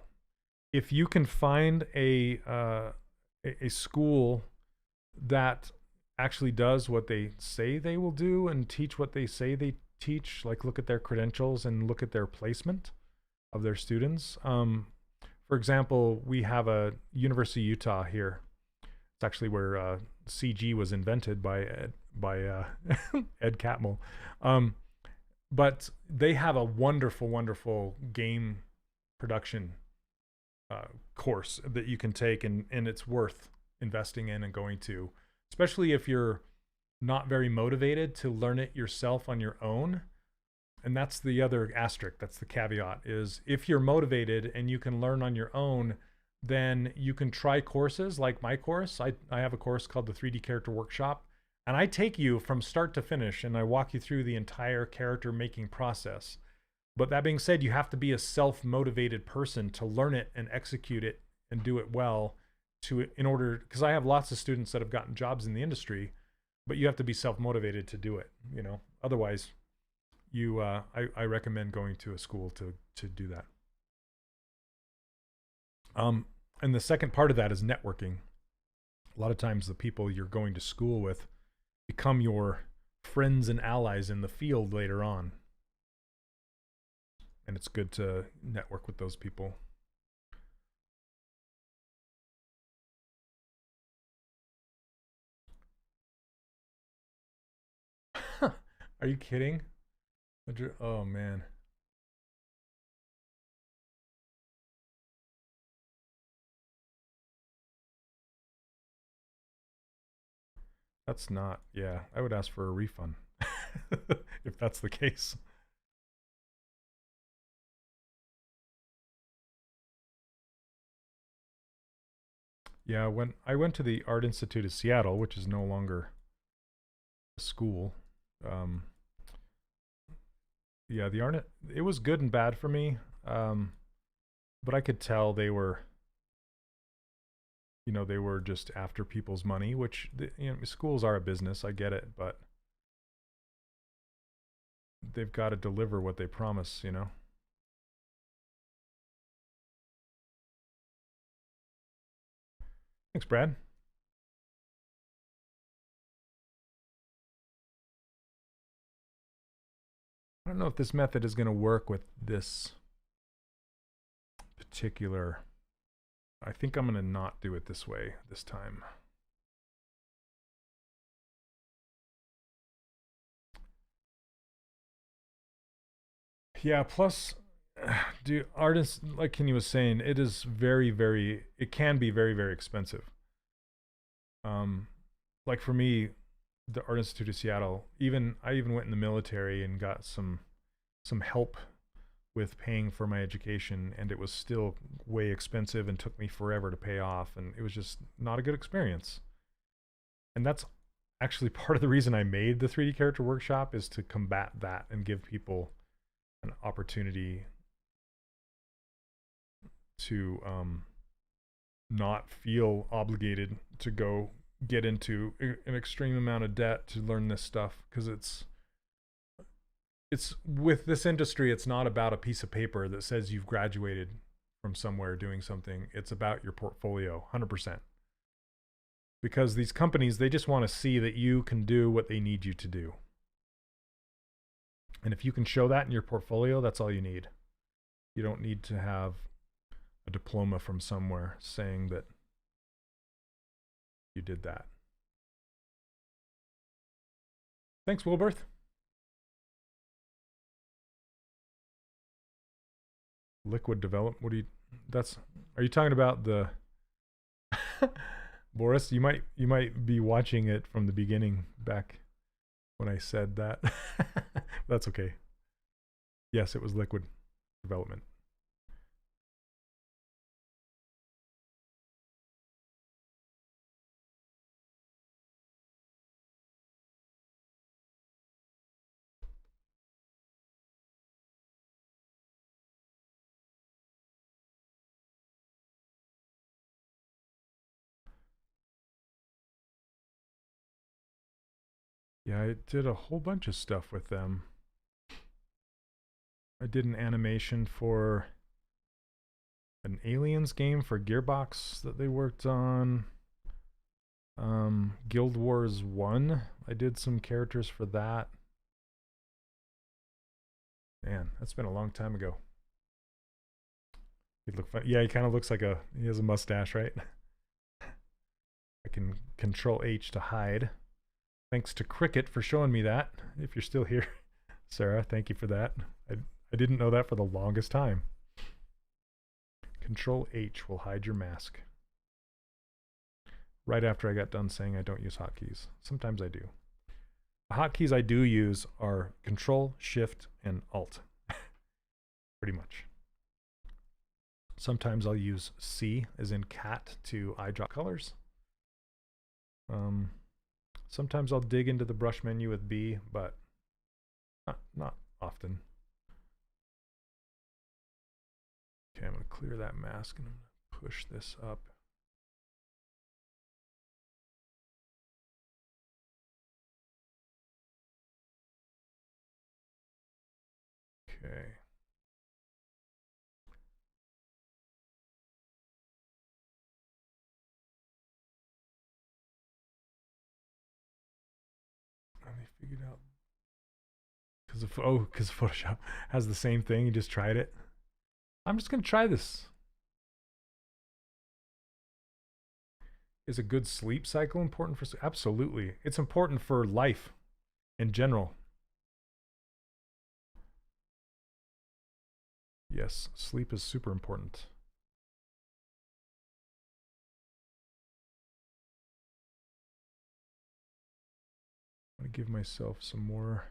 [SPEAKER 1] If you can find a school that actually does what they say they will do and teach what they say they teach, like look at their credentials and look at their placement of their students. For example, we have a University of Utah here. It's actually where CG was invented by Ed Catmull. But they have a wonderful, wonderful game production course that you can take, and it's worth investing in and going to, especially if you're not very motivated to learn it yourself on your own. And that's the other asterisk, that's the caveat, is if you're motivated and you can learn on your own, then you can try courses like my course. I have a course called the 3D Character Workshop, and I take you from start to finish and I walk you through the entire character making process. But that being said, you have to be a self-motivated person to learn it and execute it and do it well in order, because I have lots of students that have gotten jobs in the industry, but you have to be self-motivated to do it, you know. Otherwise, I recommend going to a school to do that. And the second part of that is networking. A lot of times the people you're going to school with become your friends and allies in the field later on. And it's good to network with those people. Are you kidding? Oh man. That's not, yeah, I would ask for a refund if that's the case. Yeah, when I went to the Art Institute of Seattle, which is no longer a school, yeah, it was good and bad for me, but I could tell they were, you know, they were just after people's money, which, you know, schools are a business, I get it, but they've got to deliver what they promise, you know. Thanks, Brad. I don't know if this method is going to work with this particular. I think I'm going to not do it this way this time. Yeah, plus, artists, like Kenny was saying, it is very, very, it can be very, very expensive. Like for me, the Art Institute of Seattle, I even went in the military and got some help with paying for my education, and it was still way expensive and took me forever to pay off, and it was just not a good experience. And that's actually part of the reason I made the 3D character workshop, is to combat that and give people an opportunity to not feel obligated to go get into an extreme amount of debt to learn this stuff, because it's with this industry, it's not about a piece of paper that says you've graduated from somewhere doing something. It's about your portfolio, 100%. Because these companies, they just want to see that you can do what they need you to do. And if you can show that in your portfolio, that's all you need. You don't need to have a diploma from somewhere saying that you did that. Thanks, Wilberth. Liquid develop. What do you? Are you talking about the? Boris, you might be watching it from the beginning back when I said that. That's okay. Yes, it was liquid development. Yeah, I did a whole bunch of stuff with them. I did an animation for an Aliens game for Gearbox that they worked on. Guild Wars 1. I did some characters for that. Man, that's been a long time ago. He'd look fun. Yeah, he kind of looks like he has a mustache, right? I can Control H to hide. Thanks to Cricket for showing me that. If you're still here, Sarah, thank you for that. I didn't know that for the longest time. Control H will hide your mask. Right after I got done saying I don't use hotkeys. Sometimes I do. The hotkeys I do use are Control, Shift, and Alt. Pretty much. Sometimes I'll use C, as in cat, to eyedrop colors. Sometimes I'll dig into the brush menu with B, but not often. Okay, I'm going to clear that mask and I'm going to push this up. Okay. And they figured out because Photoshop has the same thing. You just tried it. I'm just going to try this. Is a good sleep cycle important for? Absolutely. It's important for life in general. Yes, sleep is super important. I'm going to give myself some more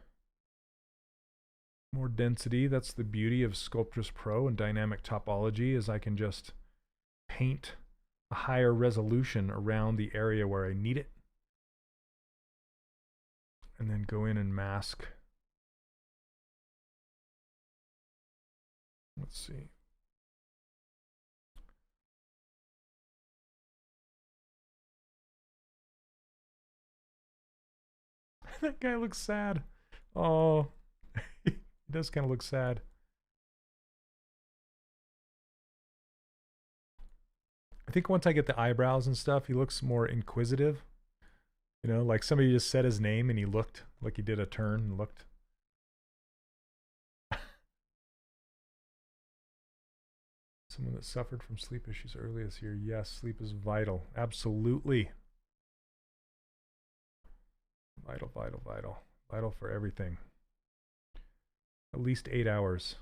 [SPEAKER 1] density. That's the beauty of Sculptris Pro and dynamic topology, is I can just paint a higher resolution around the area where I need it, and then go in and mask. Let's see. That guy looks sad. Oh, he does kind of look sad. I think once I get the eyebrows and stuff, he looks more inquisitive. You know, like somebody just said his name and he looked like he did a turn and looked. Someone that suffered from sleep issues early this year. Yes, sleep is vital. Absolutely. Vital, vital, vital. Vital for everything. At least 8 hours.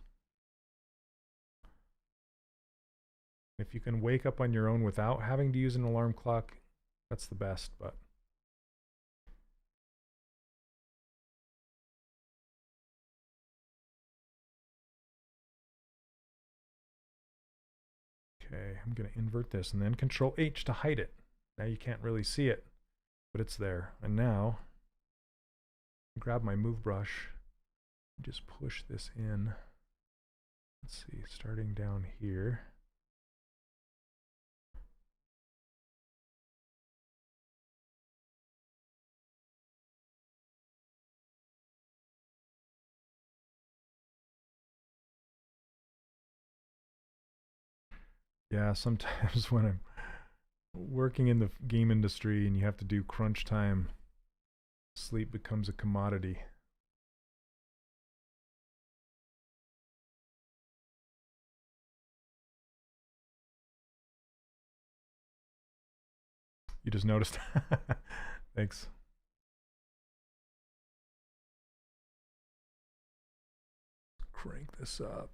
[SPEAKER 1] If you can wake up on your own without having to use an alarm clock, that's the best, but okay, I'm going to invert this and then Control H to hide it. Now you can't really see it. but it's there. And now, grab my move brush, just push this in. Let's see, starting down here. Yeah, sometimes when I'm working in the game industry and you have to do crunch time, sleep becomes a commodity. You just noticed. Thanks. Crank this up.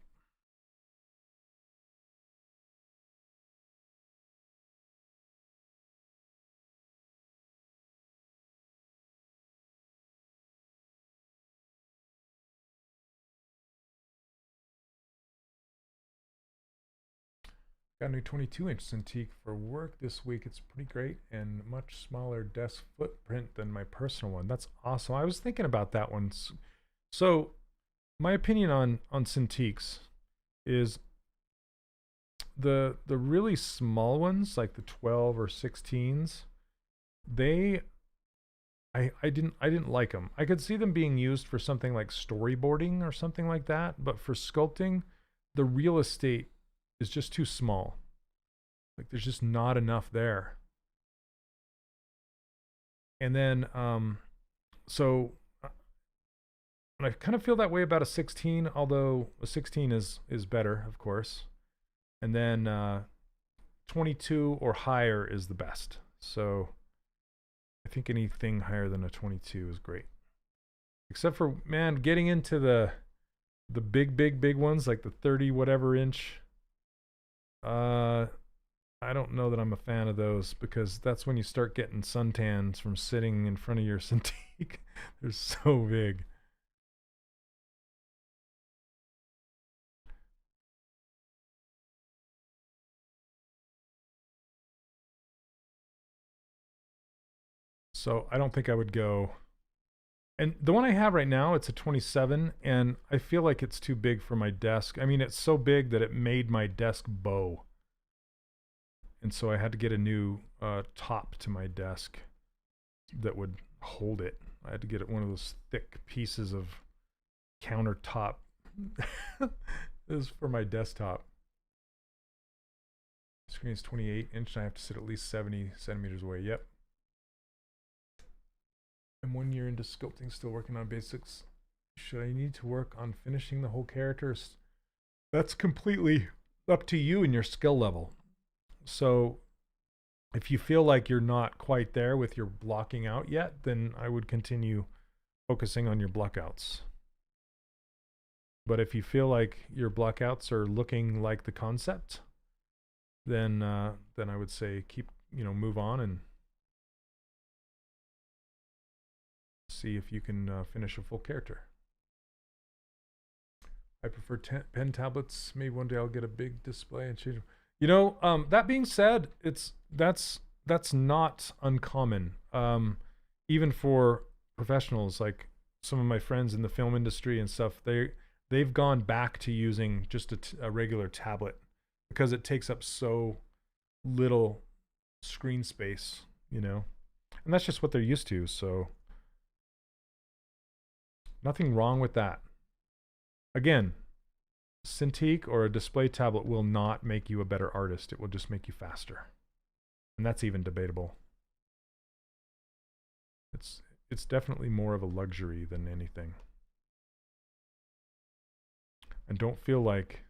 [SPEAKER 1] Got a new 22-inch Cintiq for work this week. It's pretty great and much smaller desk footprint than my personal one. That's awesome. I was thinking about that one. So my opinion on Cintiqs is the really small ones, like the 12 or 16s, I didn't like them. I could see them being used for something like storyboarding or something like that, but for sculpting, the real estate is just too small. Like there's just not enough there. And then so and I kind of feel that way about a 16, although a 16 is better, of course. And then 22 or higher is the best. So I think anything higher than a 22 is great. Except for, man, getting into the big ones, like the 30 whatever inch. I don't know that I'm a fan of those, because that's when you start getting suntans from sitting in front of your Cintiq. They're so big. So I don't think I would go. And the one I have right now, it's a 27, and I feel like it's too big for my desk. I mean, it's so big that it made my desk bow. And so I had to get a new top to my desk that would hold it. I had to get one of those thick pieces of countertop. This is for my desktop. The screen is 28 inch, and I have to sit at least 70 centimeters away. Yep. I'm 1 year into sculpting, still working on basics. Should I need to work on finishing the whole characters? That's completely up to you and your skill level. So if you feel like you're not quite there with your blocking out yet, then I would continue focusing on your blockouts. But if you feel like your blockouts are looking like the concept, then I would say move on and see if you can finish a full character. I prefer pen tablets. Maybe one day I'll get a big display and change them. You know, that being said, that's not uncommon. Even for professionals, like some of my friends in the film industry and stuff, they've gone back to using just a regular tablet because it takes up so little screen space, you know, and that's just what they're used to. So nothing wrong with that. Again, Cintiq or a display tablet will not make you a better artist. It will just make you faster. And that's even debatable. It's definitely more of a luxury than anything. And don't feel like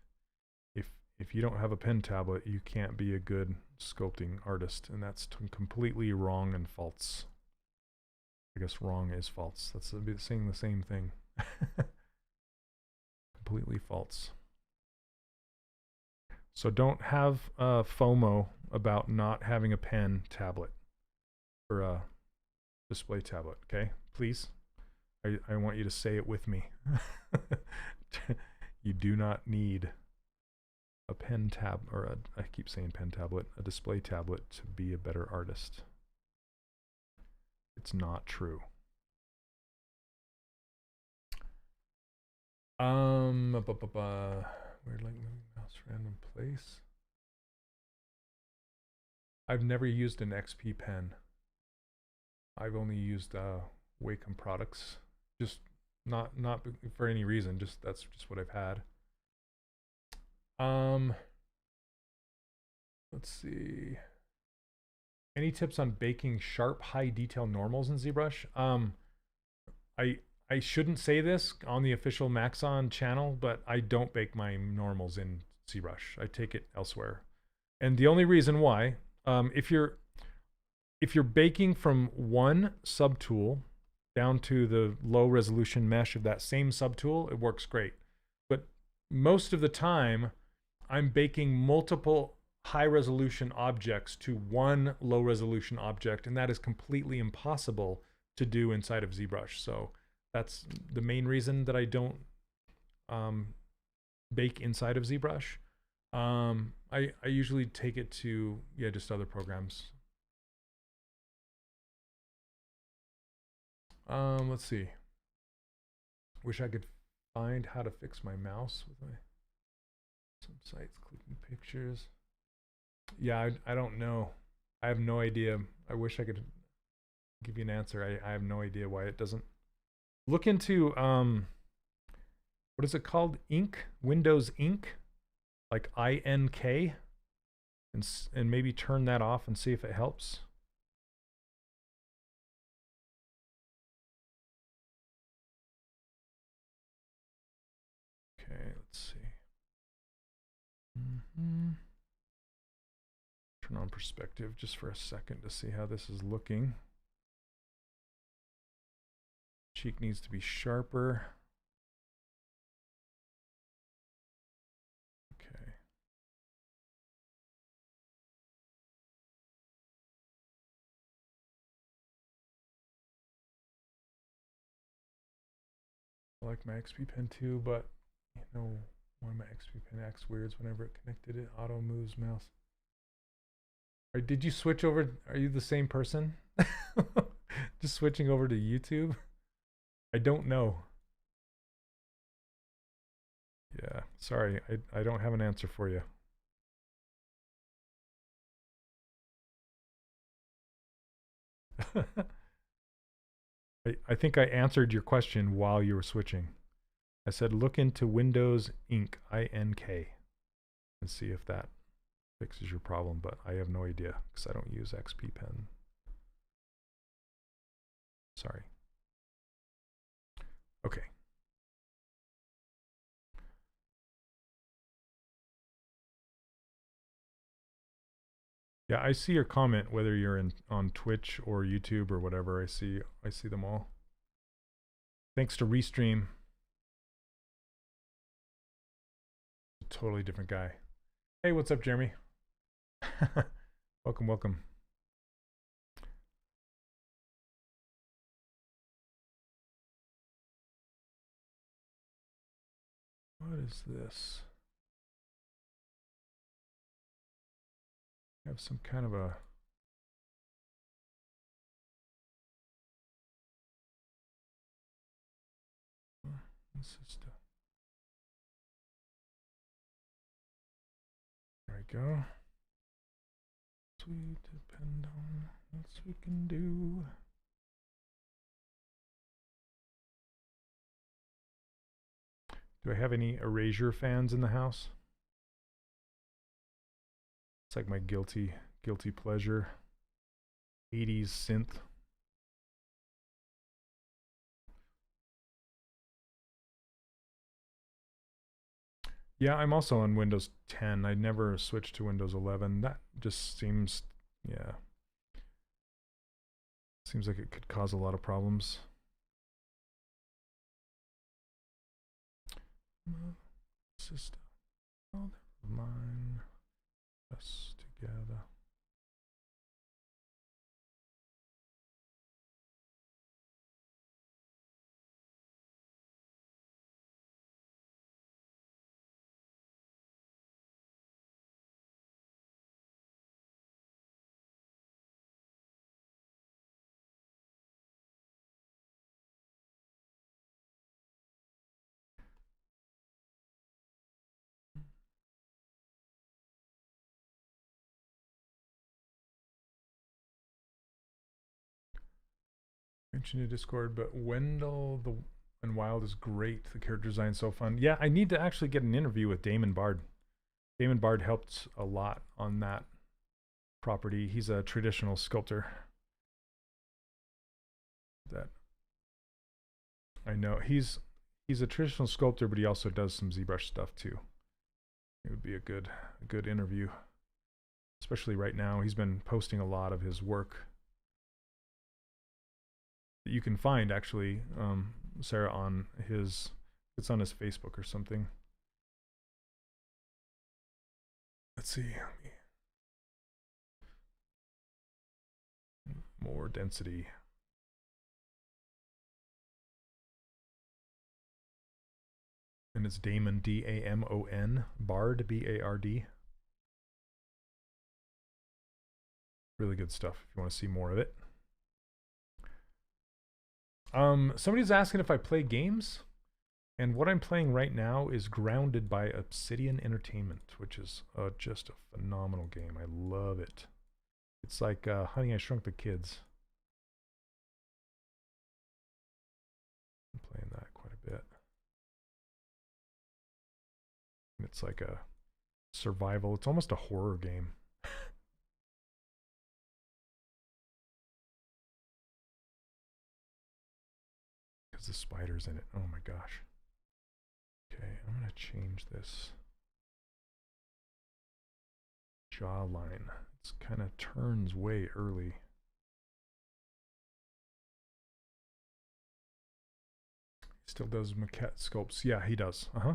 [SPEAKER 1] if you don't have a pen tablet, you can't be a good sculpting artist. And that's completely wrong and false. I guess wrong is false. That's saying the same thing. Completely false. So don't have FOMO about not having a pen tablet or a display tablet, okay? Please. I want you to say it with me. You do not need a pen tab, or I keep saying pen tablet, a display tablet to be a better artist. it's not true. Weird like moving mouse random place. I've never used an XP pen. I've only used Wacom products. Just not for any reason. Just that's just what I've had. Let's see. Any tips on baking sharp, high detail normals in ZBrush? I shouldn't say this on the official Maxon channel, but I don't bake my normals in ZBrush. I take it elsewhere. And the only reason why, if you're baking from one subtool down to the low resolution mesh of that same subtool, it works great. But most of the time, I'm baking multiple high resolution objects to one low resolution object, and that is completely impossible to do inside of ZBrush. So that's the main reason that I don't bake inside of ZBrush. I usually take it to just other programs. Let's see. Wish I could find how to fix my mouse with my some sites clicking pictures. Yeah, I don't know. I have no idea. I wish I could give you an answer. I have no idea why it doesn't. Look into what is it called? Ink, Windows Ink, like INK, and maybe turn that off and see if it helps. Okay, let's see. Turn on perspective just for a second to see how this is looking. Cheek needs to be sharper. Okay. I like my XP pen too, but you know, one of my XP pen acts weird whenever it connected it. Auto moves mouse. Or did you switch over? Are you the same person? Just switching over to YouTube? I don't know. Yeah, sorry, I don't have an answer for you. I think I answered your question while you were switching. I said look into Windows Ink, INK, and see if that fixes your problem, but I have no idea because I don't use XP Pen. Sorry. Okay. Yeah, I see your comment whether you're on Twitch or YouTube or whatever. I see them all. Thanks to Restream. A totally different guy. Hey, what's up, Jeremy? Welcome, welcome. What is this? I have some kind of a system. There we go. We depend on what else we can do. Do I have any Erasure fans in the house? It's like my guilty pleasure. 80s synth. Yeah, I'm also on Windows 10. I never switched to Windows 11. That just seems, yeah. Seems like it could cause a lot of problems. System. Oh, never mind. Us together. mentioned in Discord, but Wendell and Wild is great. The character design is so fun. Yeah, I need to actually get an interview with Damon Bard. Damon Bard helped a lot on that property. He's a traditional sculptor. That I know he's a traditional sculptor, but he also does some ZBrush stuff too. It would be a good interview, especially right now. He's been posting a lot of his work that you can find actually, Sarah, on his, it's on his Facebook or something. Let's see. More density. And it's Damon, D-A-M-O-N, Bard, B-A-R-D. Really good stuff if you want to see more of it. Somebody's asking if I play games, and what I'm playing right now is Grounded by Obsidian Entertainment, which is just a phenomenal game. I love it. It's like Honey, I Shrunk the Kids. I'm playing that quite a bit. It's like a survival. It's almost a horror game. Because the spider's in it. Oh my gosh. Okay, I'm going to change this jawline. It kind of turns way early. He still does maquette sculpts. Yeah, he does. Uh-huh.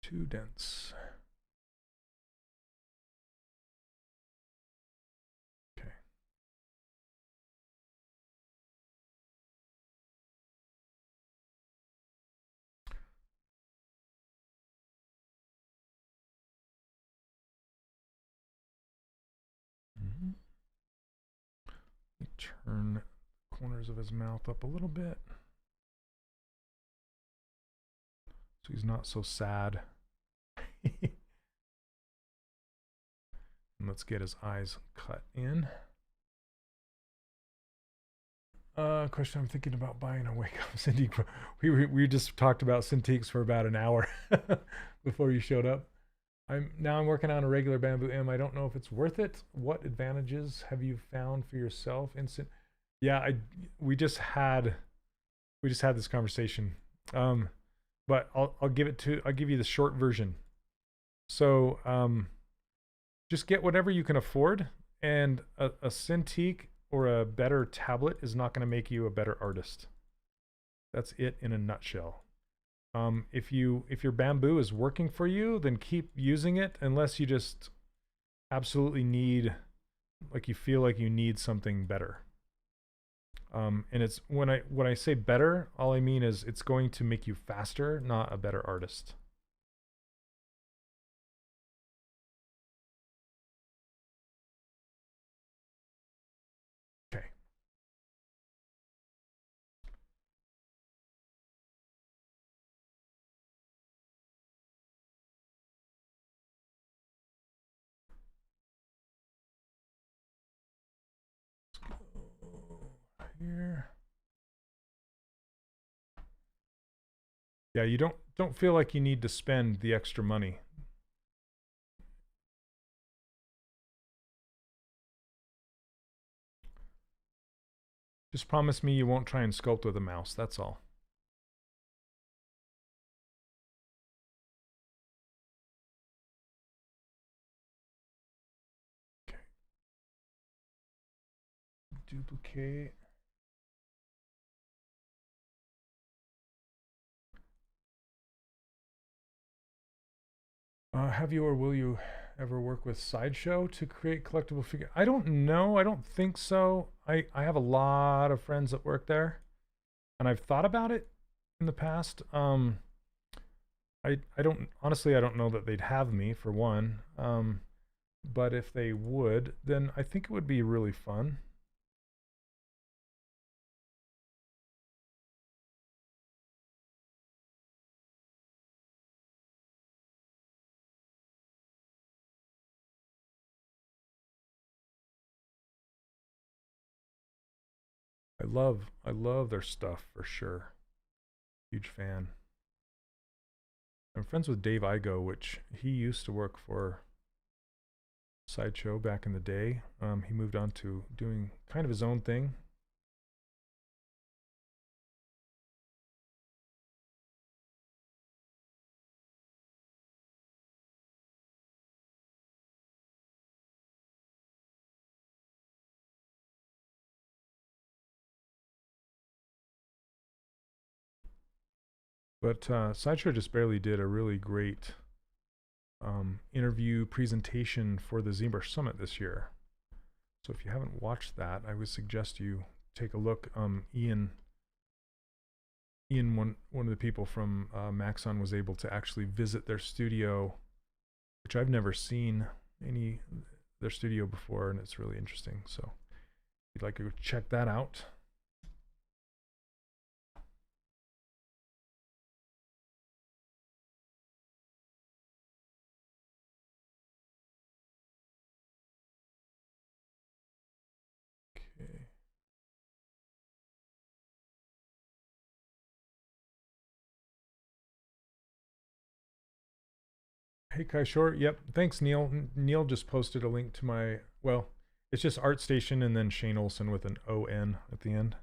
[SPEAKER 1] Too dense. Okay. Let me turn the corners of his mouth up a little bit, so he's not so sad. And let's get his eyes cut in. Question I'm thinking about buying a Wake Up Cintiq. We just talked about Cintiqs for about an hour before you showed up. I'm working on a regular Bamboo M. I don't know if it's worth it. What advantages have you found for yourself? Yeah, we just had this conversation. But I'll give you the short version. So just get whatever you can afford, and a Cintiq or a better tablet is not going to make you a better artist. That's it in a nutshell. If your Bamboo is working for you, then keep using it, unless you just absolutely need, like, you feel like you need something better. And it's when I say better, all I mean is it's going to make you faster, not a better artist. Okay. Here. Yeah, you don't feel like you need to spend the extra money. Just promise me you won't try and sculpt with a mouse, that's all. Okay. Duplicate. Have you or will you ever work with Sideshow to create collectible figure? I don't know. I don't think so. I have a lot of friends that work there, and I've thought about it in the past. I don't, honestly, I don't know that they'd have me, for one. But if they would, then I think it would be really fun. I love their stuff for sure. Huge fan. I'm friends with Dave Igo, which he used to work for Sideshow back in the day. He moved on to doing kind of his own thing. But Sideshow just barely did a really great interview presentation for the ZBrush Summit this year. So if you haven't watched that, I would suggest you take a look. Ian, one of the people from Maxon, was able to actually visit their studio, which I've never seen their studio before, and it's really interesting. So if you'd like to go check that out. Okay. Hey Kai Short, yep. Thanks, Neil. Neil just posted a link to my, well, it's just ArtStation and then Shane Olson with an O-N at the end.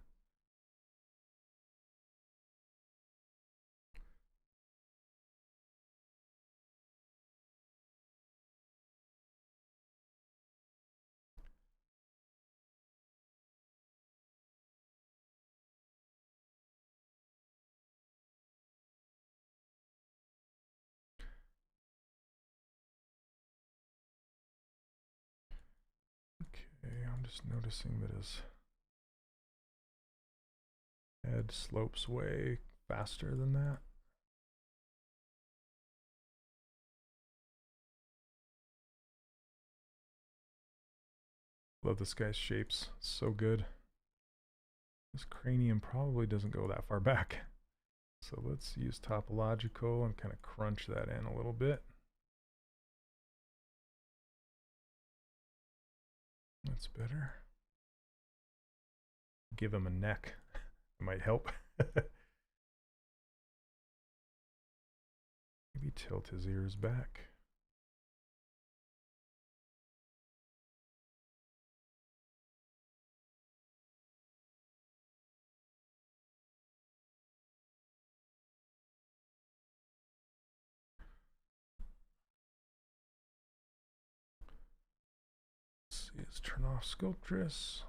[SPEAKER 1] Okay, I'm just noticing that his head slopes way faster than that. Love this guy's shapes, so good. This cranium probably doesn't go that far back. So let's use topological and kind of crunch that in a little bit. That's better. Give him a neck. It might help. Maybe tilt his ears back. Let's see, let's turn off Sculptress.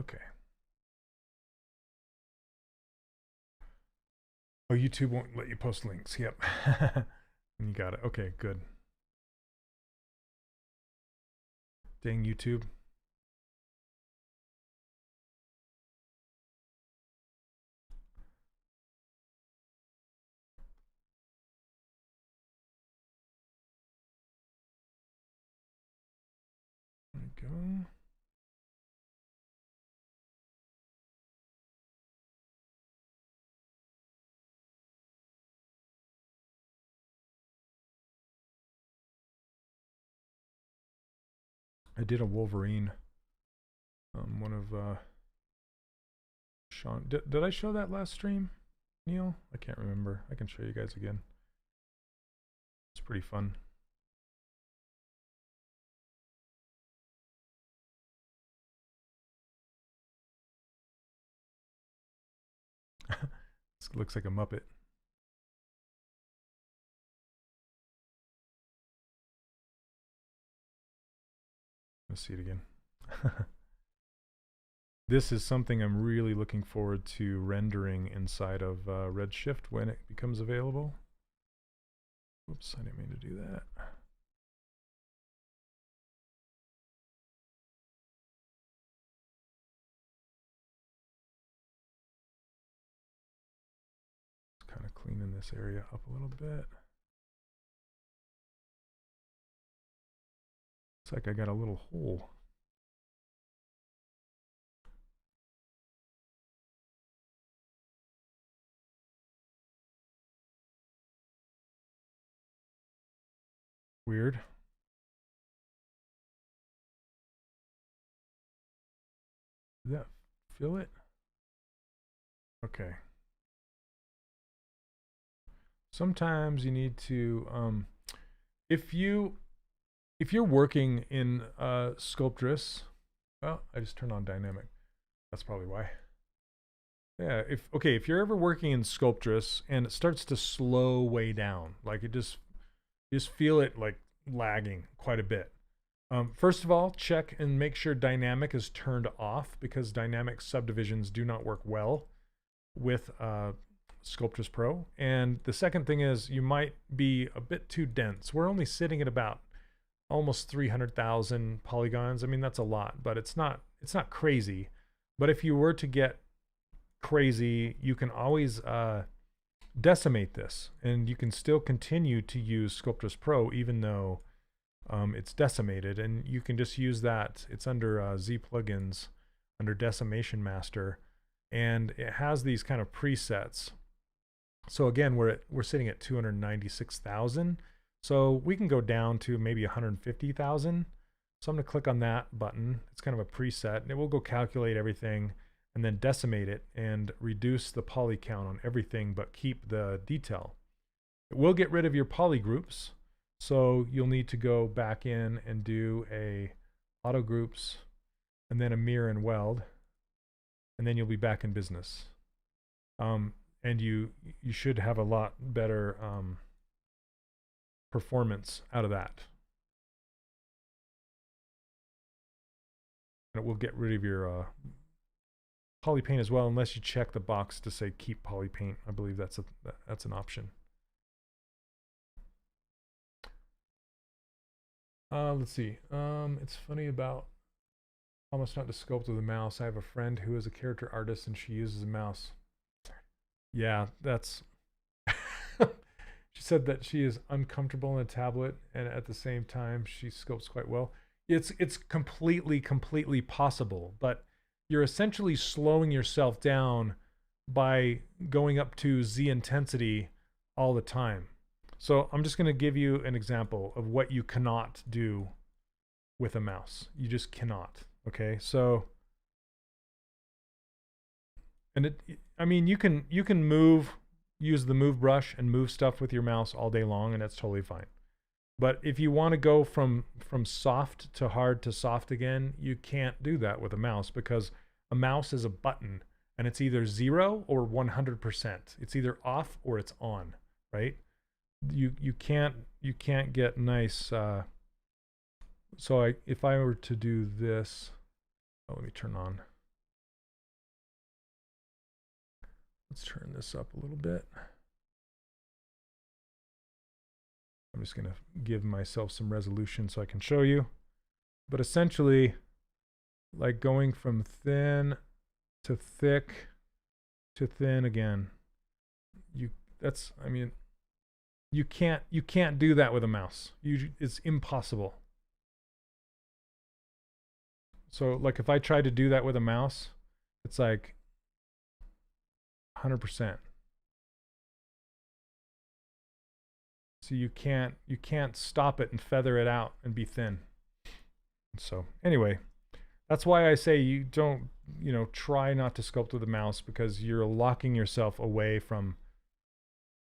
[SPEAKER 1] Okay. Oh, YouTube won't let you post links. Yep. You got it. Okay, good. Dang YouTube. There we go. I did a Wolverine. One of Sean. Did I show that last stream, Neil? I can't remember. I can show you guys again. It's pretty fun. This looks like a Muppet. Let's see it again. This is something I'm really looking forward to rendering inside of Redshift when it becomes available. Oops, I didn't mean to do that. cleaning this area up a little bit. Looks like I got a little hole. Weird. Did that fill it? Okay. Sometimes you need to, if you're working in Sculptress, well, I just turned on dynamic. That's probably why. Yeah, if you're ever working in Sculptress and it starts to slow way down, like you just feel it like lagging quite a bit. First of all, check and make sure dynamic is turned off, because dynamic subdivisions do not work well with Sculptress Pro. And the second thing is you might be a bit too dense. We're only sitting at about almost 300,000 polygons. I mean, that's a lot, but it's not crazy. But if you were to get crazy, you can always decimate this, and you can still continue to use Sculptress Pro even though it's decimated, and you can just use that. It's under Z plugins, under Decimation Master, and it has these kind of presets. So again, we're sitting at 296,000. So we can go down to maybe 150,000. So I'm going to click on that button. It's kind of a preset, and it will go calculate everything and then decimate it and reduce the poly count on everything but keep the detail. It will get rid of your poly groups. So you'll need to go back in and do a auto groups and then a mirror and weld, and then you'll be back in business. And you should have a lot better performance out of that. And it will get rid of your poly paint as well, unless you check the box to say keep poly paint. I believe that's an option. Let's see. It's funny about almost not to sculpt with a mouse. I have a friend who is a character artist and she uses a mouse. Yeah, that's she said that she is uncomfortable on a tablet, and at the same time she sculpts quite well. It's completely possible, but you're essentially slowing yourself down by going up to Z intensity all the time. So I'm just going to give you an example of what you cannot do with a mouse. You just cannot. Okay, so, and I mean, you can use the move brush and move stuff with your mouse all day long, and that's totally fine. But if you want to go from soft to hard to soft again, you can't do that with a mouse, because a mouse is a button, and it's either 0 or 100%. It's either off or it's on, right? You can't get nice. So if I were to do this, let me turn on. Let's turn this up a little bit. I'm just going to give myself some resolution so I can show you. But essentially, like going from thin to thick to thin again. I mean, you can't do that with a mouse. It's impossible. So like if I try to do that with a mouse, it's like 100%. So you can't stop it and feather it out and be thin. So anyway, that's why I say you don't, try not to sculpt with a mouse, because you're locking yourself away from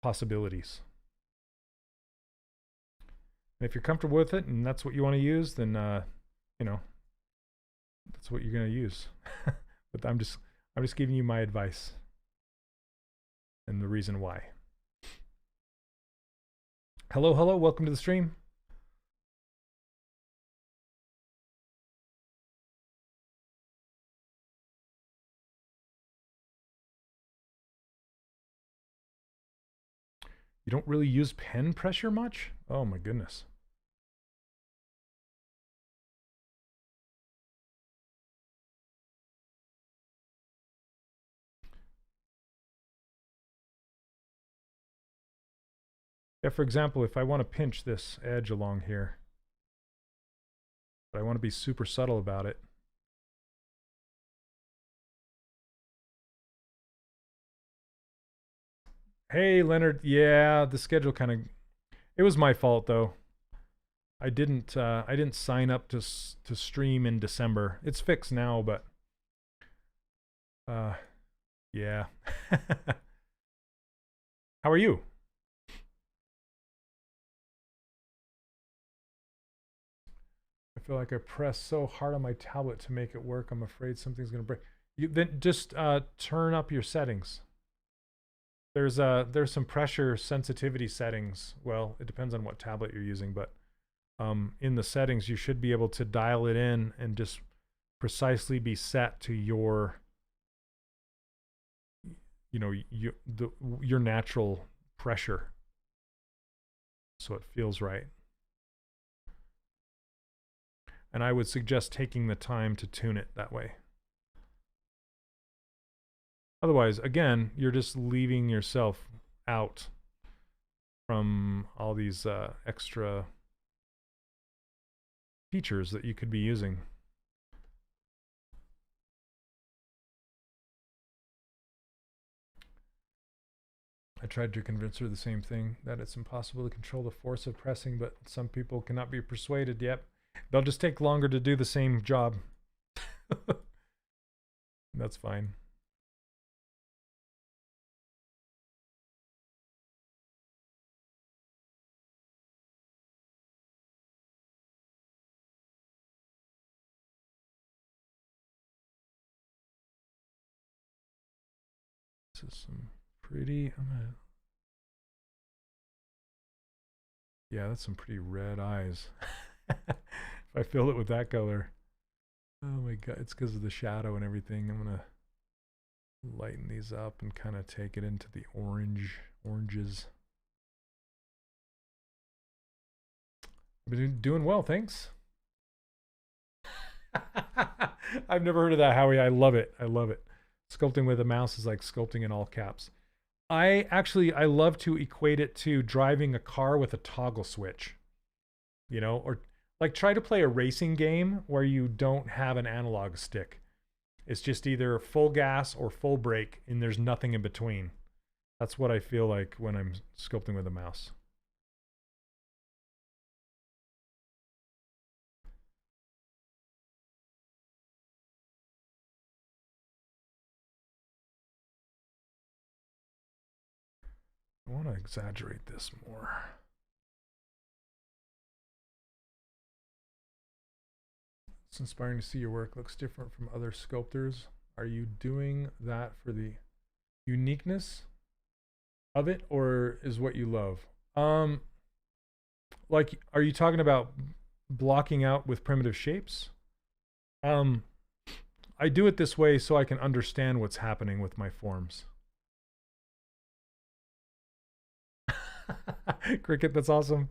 [SPEAKER 1] possibilities. And if you're comfortable with it and that's what you want to use, then that's what you're going to use. But I'm just giving you my advice and the reason why. Hello, welcome to the stream. You don't really use pen pressure much? Oh my goodness. Yeah, for example, if I want to pinch this edge along here, but I want to be super subtle about it. Hey, Leonard. Yeah, the schedule kind of... It was my fault, though. I didn't sign up to stream in December. It's fixed now, but yeah. How are you? I feel like I pressed so hard on my tablet to make it work. I'm afraid something's gonna break. Then just turn up your settings. There's some pressure sensitivity settings. Well, it depends on what tablet you're using, but in the settings you should be able to dial it in and just precisely be set to your, you know, your natural pressure, so it feels right. And I would suggest taking the time to tune it that way. Otherwise, again, you're just leaving yourself out from all these extra features that you could be using. I tried to convince her the same thing, that it's impossible to control the force of pressing, but some people cannot be persuaded. Yep. They'll just take longer to do the same job. That's fine. This is some pretty... Yeah, that's some pretty red eyes. If I fill it with that color. Oh my god, it's because of the shadow and everything. I'm gonna lighten these up and kind of take it into the oranges. Been doing well, thanks. I've never heard of that, Howie. I love it. I love it. Sculpting with a mouse is like sculpting in all caps. I love to equate it to driving a car with a toggle switch, you know, or like try to play a racing game where you don't have an analog stick. It's just either full gas or full brake, and there's nothing in between. That's what I feel like when I'm sculpting with a mouse. I want to exaggerate this more. It's inspiring to see your work looks different from other sculptors. Are you doing that for the uniqueness of it, or is what you love? Like, are you talking about blocking out with primitive shapes? I do it this way so I can understand what's happening with my forms. Cricket, that's awesome.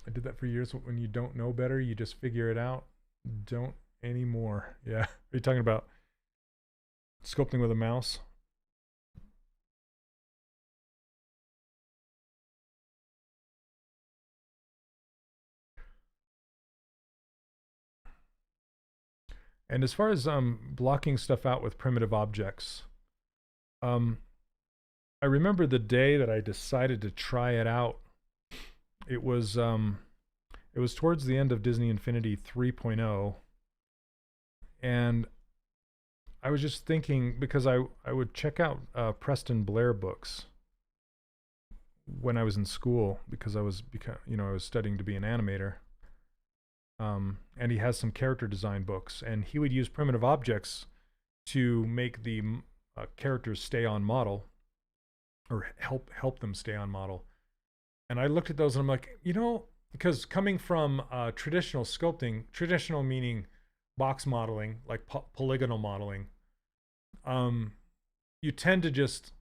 [SPEAKER 1] I did that for years. When you don't know better, you just figure it out. Don't anymore. Yeah. Are you talking about sculpting with a mouse? And as far as blocking stuff out with primitive objects, I remember the day that I decided to try it out. It was towards the end of Disney Infinity 3.0, and I was just thinking, because I would check out Preston Blair books when I was in school, because I was studying to be an animator. And he has some character design books, and he would use primitive objects to make the characters stay on model, or help them stay on model. And I looked at those and I'm like, you know, because coming from traditional sculpting, traditional meaning box modeling, like polygonal modeling, you tend to just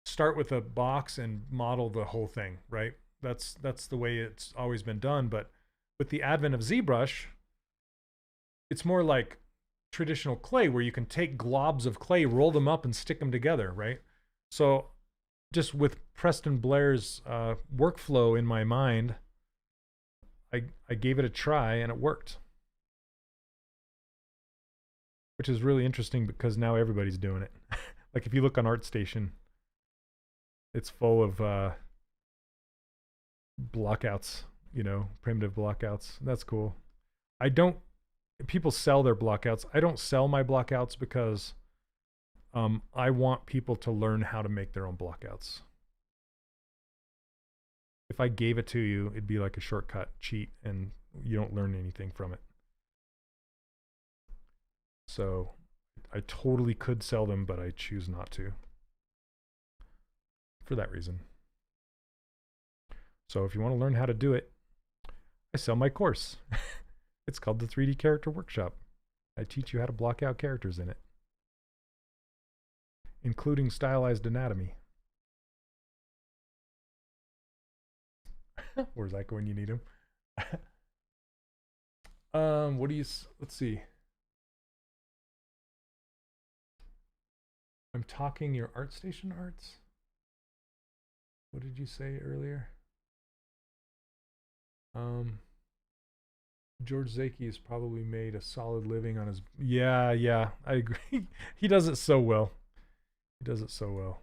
[SPEAKER 1] start with a box and model the whole thing, right? That's the way it's always been done. But with the advent of ZBrush, it's more like traditional clay where you can take globs of clay, roll them up, and stick them together, right? So just with Preston Blair's workflow in my mind, I gave it a try and it worked. Which is really interesting because now everybody's doing it. Like if you look on ArtStation, it's full of blockouts, you know, primitive blockouts. That's cool. People sell their blockouts. I don't sell my blockouts because I want people to learn how to make their own blockouts. If I gave it to you, it'd be like a shortcut cheat and you don't learn anything from it. So I totally could sell them, but I choose not to for that reason. So if you want to learn how to do it, I sell my course. It's called the 3D Character Workshop. I teach you how to block out characters in it, including stylized anatomy. Where's Echo when you need him? What do you, let's see. I'm talking your ArtStation arts. What did you say earlier? George Zaki has probably made a solid living on his... Yeah, I agree. He does it so well. He does it so well.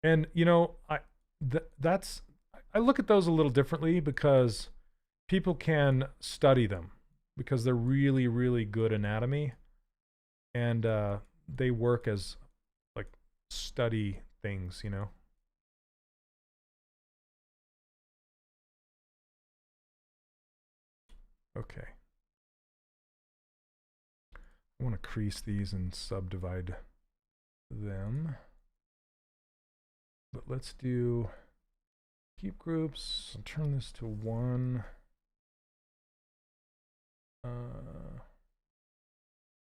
[SPEAKER 1] And, you know, I look at those a little differently because people can study them because they're really, really good anatomy. And they work as, like, study things, you know? Okay. I want to crease these and subdivide them. But let's do keep groups. I'll turn this to 1.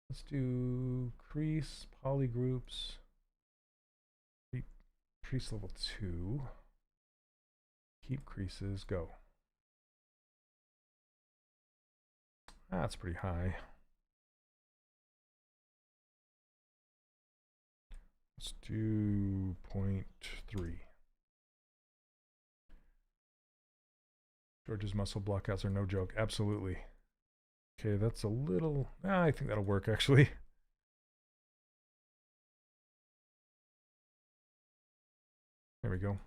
[SPEAKER 1] Let's do crease, polygroups, crease level 2. Keep creases, go. That's pretty high. Let's do 0.3. George's muscle blockouts are no joke. Absolutely. Okay, that's a little... I think that'll work, actually. There we go.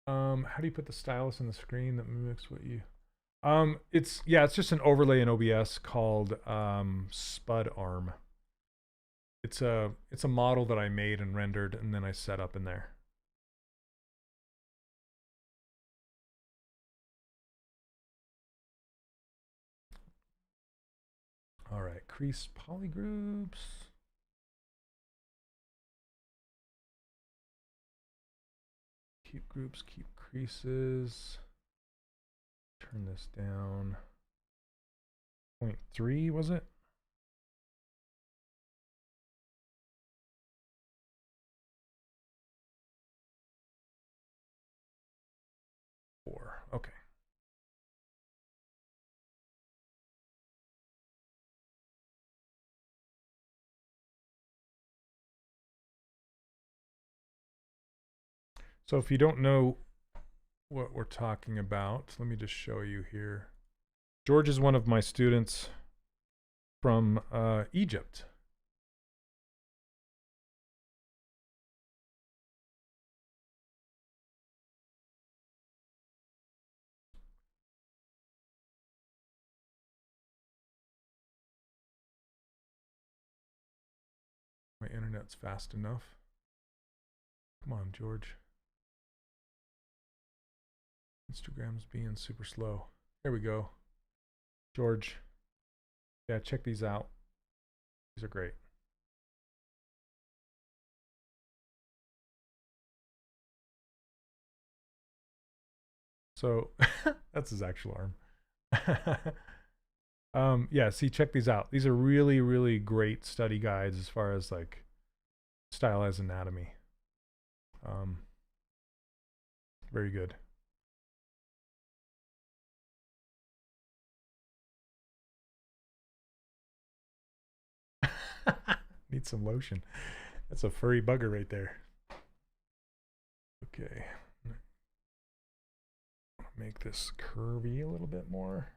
[SPEAKER 1] How do you put the stylus on the screen that mimics what you... it's just an overlay in OBS called Spud Arm. It's a model that I made and rendered and then I set up in there. All right, crease polygroups. Keep groups, keep creases. Turn this down. 0.3 was it? 4. Okay. So if you don't know what we're talking about, let me just show you here. George is one of my students from Egypt. My internet's fast enough. Come on, George. Instagram's being super slow. There we go. George. Yeah, check these out. These are great. So that's his actual arm. Yeah, see, check these out. These are really, really great study guides as far as like stylized anatomy. Very good. Need some lotion. That's a furry bugger right there. Okay. Make this curvy a little bit more.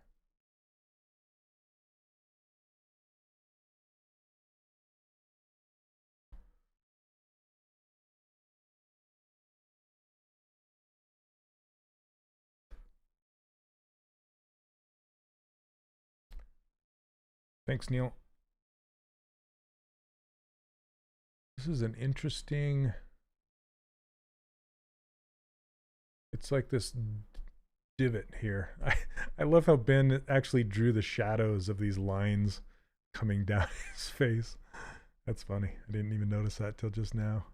[SPEAKER 1] Thanks, Neil. This is an interesting... It's like this divot here. I love how Ben actually drew the shadows of these lines coming down his face. That's funny. I didn't even notice that till just now.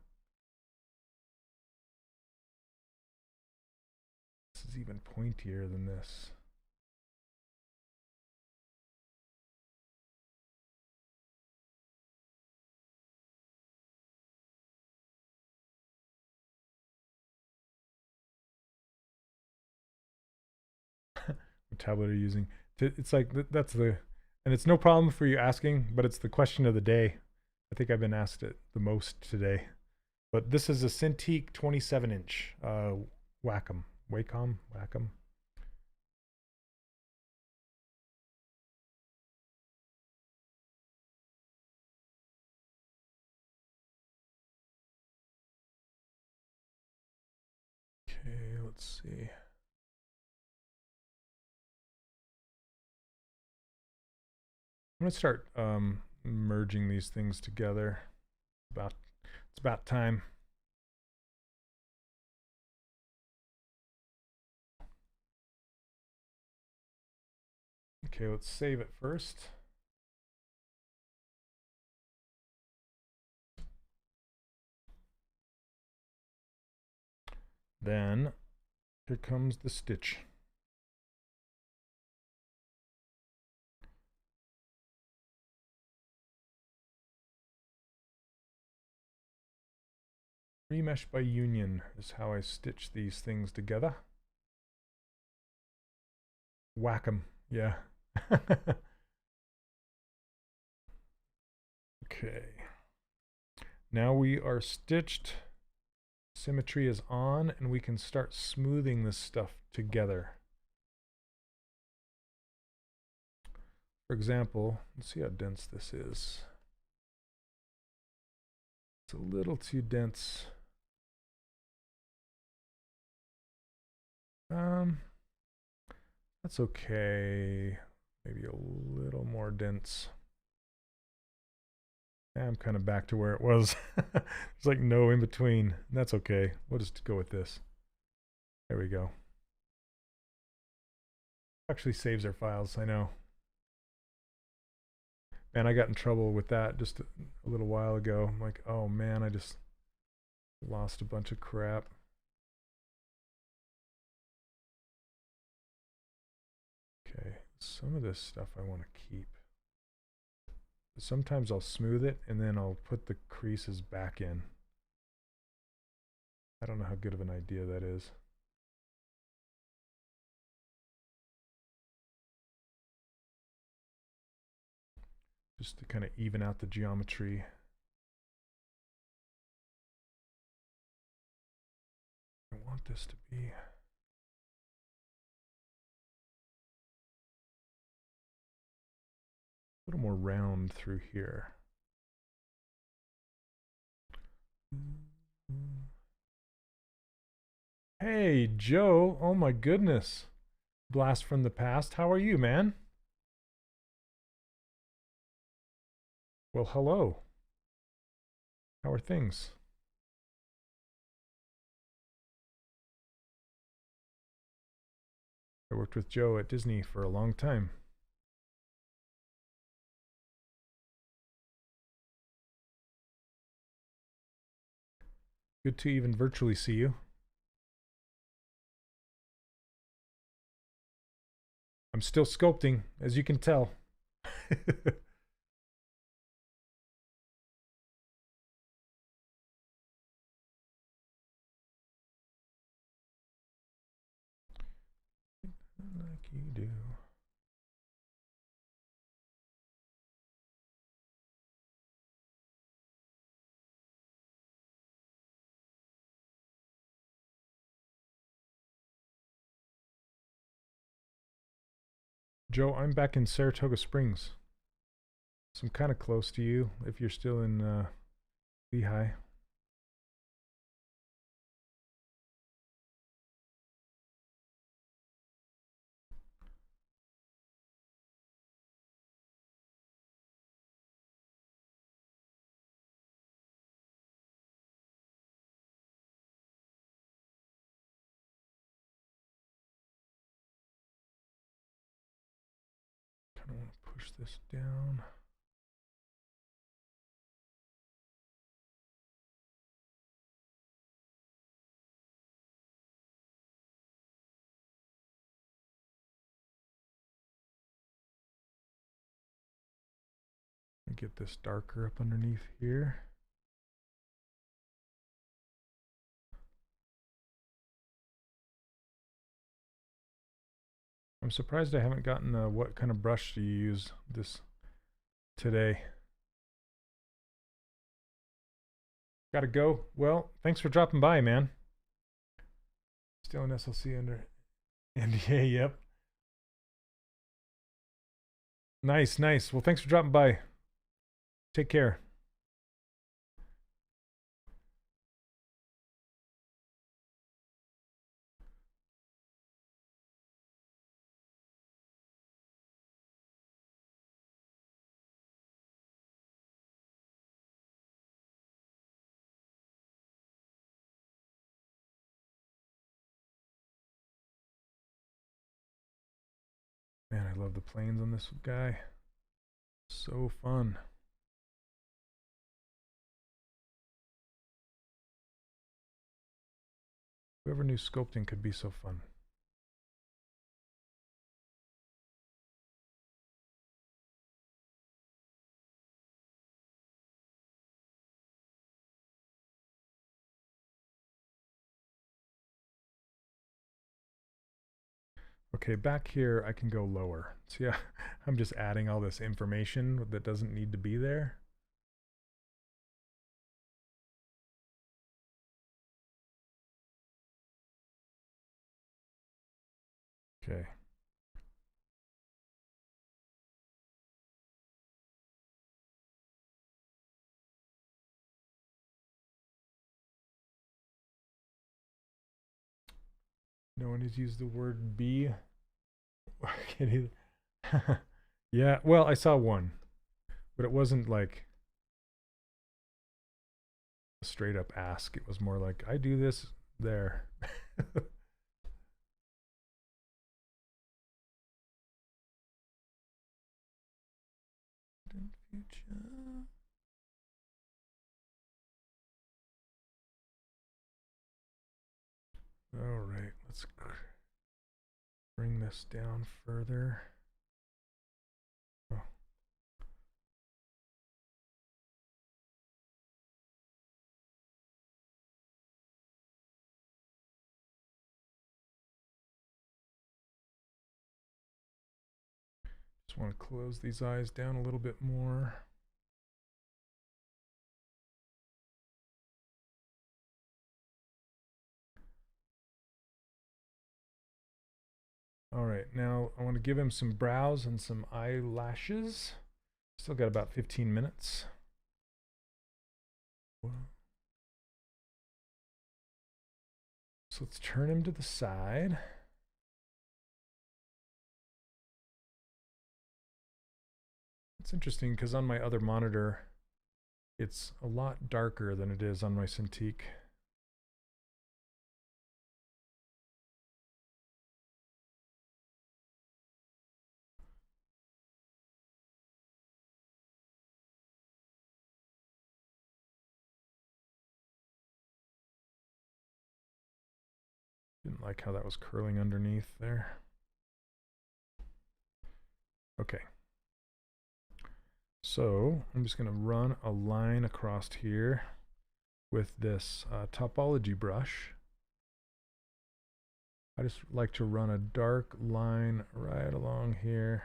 [SPEAKER 1] This is even pointier than this. What tablet are you using? It's like, that's the, and it's no problem for you asking, but it's the question of the day. I think I've been asked it the most today. But this is a Cintiq 27-inch Wacom. Wacom. Okay, let's see. I'm gonna start merging these things together. It's about time. Okay, let's save it first. Then here comes the stitch. Remesh by union is how I stitch these things together. Whack 'em, yeah. Okay. Now we are stitched. Symmetry is on, and we can start smoothing this stuff together. For example, let's see how dense this is. It's a little too dense. That's okay. Maybe a little more dense. I'm kind of back to where it was. There's like no in between. That's okay. We'll just go with this. There we go. Actually saves our files, I know. Man, I got in trouble with that just a little while ago. I'm like, oh man, I just lost a bunch of crap. Okay, some of this stuff I want to keep. Sometimes I'll smooth it and then I'll put the creases back in. I don't know how good of an idea that is. Just to kind of even out the geometry. I want this to be a little more round through here. Hey, Joe. Oh my goodness. Blast from the past. How are you, man? Well, hello. How are things? I worked with Joe at Disney for a long time. Good to even virtually see you. I'm still sculpting, as you can tell. Like you do. Joe, I'm back in Saratoga Springs. So I'm kind of close to you if you're still in Lehigh. Kind of want to push this down. Get this darker up underneath here. I'm surprised I haven't gotten what kind of brush do you use this today. Gotta go. Well, thanks for dropping by, man. Still in SLC under NDA, yep. Nice, nice. Well, thanks for dropping by. Take care. Man, I love the planes on this guy. So fun. Whoever knew sculpting could be so fun. Okay, back here I can go lower. So yeah, I'm just adding all this information that doesn't need to be there. Okay. No one has used the word be. Yeah, well, I saw one, but it wasn't like a straight up ask. It was more like, I do this there. All right, let's bring this down further. Oh. Just want to close these eyes down a little bit more. All right, now I want to give him some brows and some eyelashes. Still got about 15 minutes. So let's turn him to the side. It's interesting because on my other monitor, it's a lot darker than it is on my Cintiq. Didn't like how that was curling underneath there. Okay. So I'm just going to run a line across here with this topology brush. I just like to run a dark line right along here.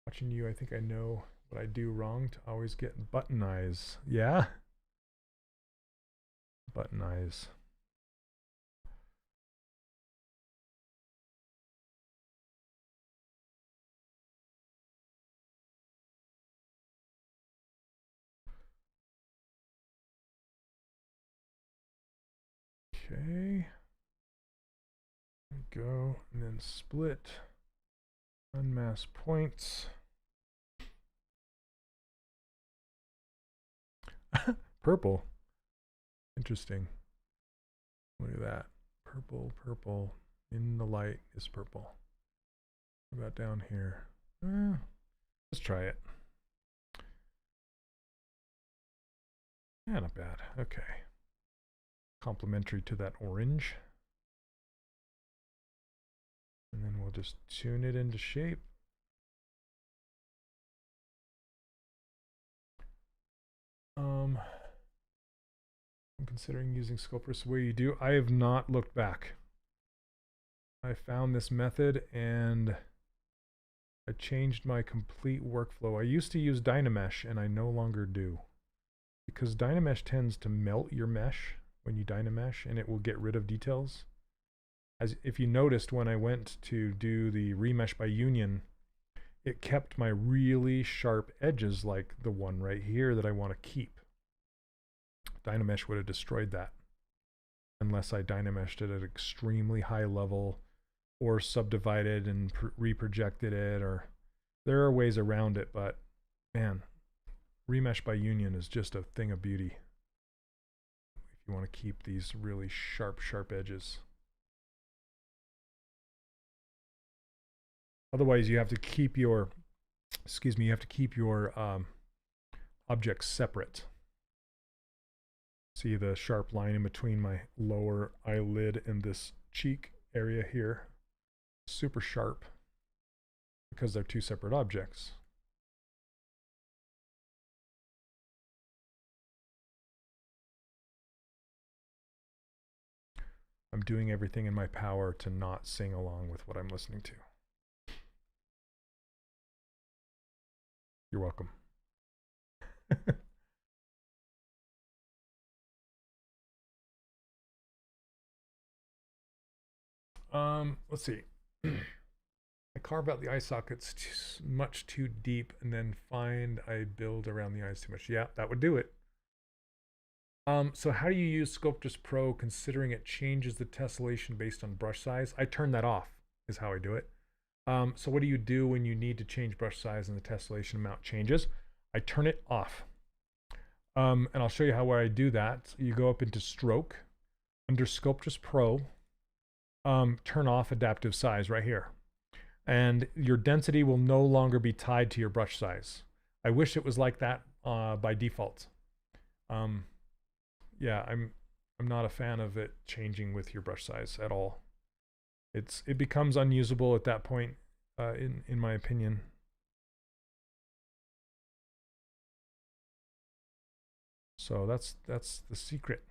[SPEAKER 1] Watching you, I think I know what I do wrong to always get button eyes. Yeah? Button eyes. Okay. Go, and then split. Unmask points. Purple. Interesting. Look at that. Purple, purple. In the light is purple. What about down here? Let's try it. Yeah, not bad. Okay. Complementary to that orange. And then we'll just tune it into shape. I'm considering using Sculptris the way you do. I have not looked back. I found this method and I changed my complete workflow. I used to use Dynamesh and I no longer do. Because Dynamesh tends to melt your mesh when you Dynamesh and it will get rid of details. As if you noticed when I went to do the remesh by union, it kept my really sharp edges like the one right here that I want to keep. Dynamesh would have destroyed that unless I Dynameshed it at an extremely high level or subdivided and reprojected it, or there are ways around it, but man, remesh by union is just a thing of beauty if you want to keep these really sharp edges. Otherwise you have to keep your objects separate. See the sharp line in between my lower eyelid and this cheek area here? Super sharp because they're two separate objects. I'm doing everything in my power to not sing along with what I'm listening to. You're welcome. Let's see. I carve out the eye sockets much too deep and then find I build around the eyes too much. Yeah, that would do it. So how do you use Sculptris Pro considering it changes the tessellation based on brush size? I turn that off is how I do it. So what do you do when you need to change brush size and the tessellation amount changes? I turn it off. And I'll show you how I do that. You go up into Stroke, under Sculptris Pro, turn off adaptive size right here. And your density will no longer be tied to your brush size. I wish it was like that by default. Yeah, I'm not a fan of it changing with your brush size at all. It becomes unusable at that point, in my opinion. So that's the secret.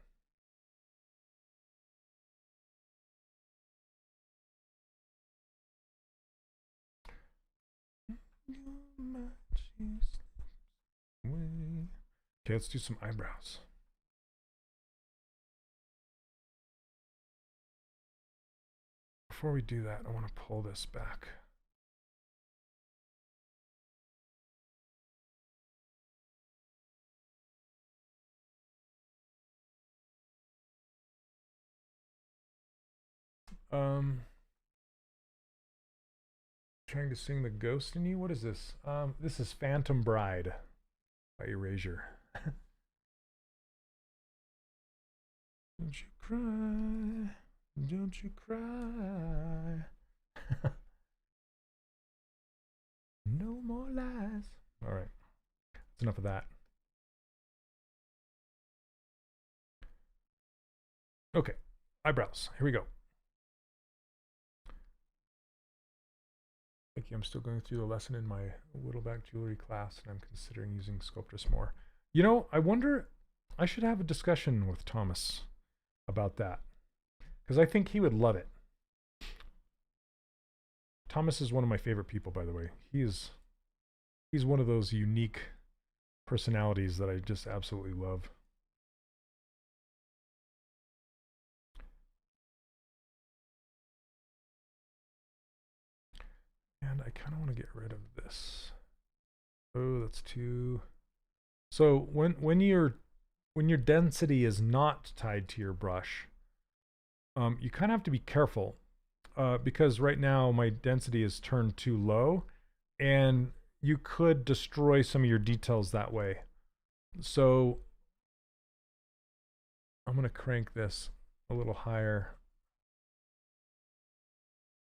[SPEAKER 1] Okay, let's do some eyebrows. Before we do that, I want to pull this back. Trying to sing the ghost in you? What is this? This is Phantom Bride by Erasure. Don't you cry, don't you cry. No more lies. All right, that's enough of that. Okay, eyebrows, here we go. Thank you. I'm still going through the lesson in my Whittleback jewelry class, and I'm considering using Sculptress more. You know, I wonder, I should have a discussion with Thomas about that, because I think he would love it. Thomas is one of my favorite people, by the way. He's one of those unique personalities that I just absolutely love. And I kind of want to get rid of this. Oh, that's too. So when your density is not tied to your brush, you kind of have to be careful, because right now my density is turned too low, and you could destroy some of your details that way. So I'm going to crank this a little higher.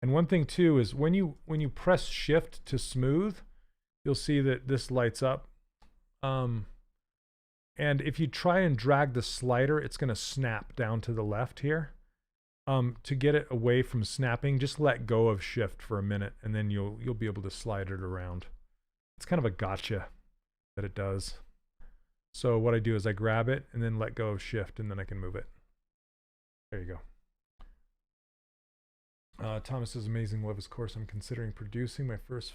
[SPEAKER 1] And one thing too is when you press shift to smooth, you'll see that this lights up. And if you try and drag the slider, it's going to snap down to the left here. To get it away from snapping, just let go of shift for a minute, and then you'll be able to slide it around. It's kind of a gotcha that it does. So what I do is I grab it and then let go of shift, and then I can move it. There you go. Thomas says, amazing, love his course. I'm considering producing my first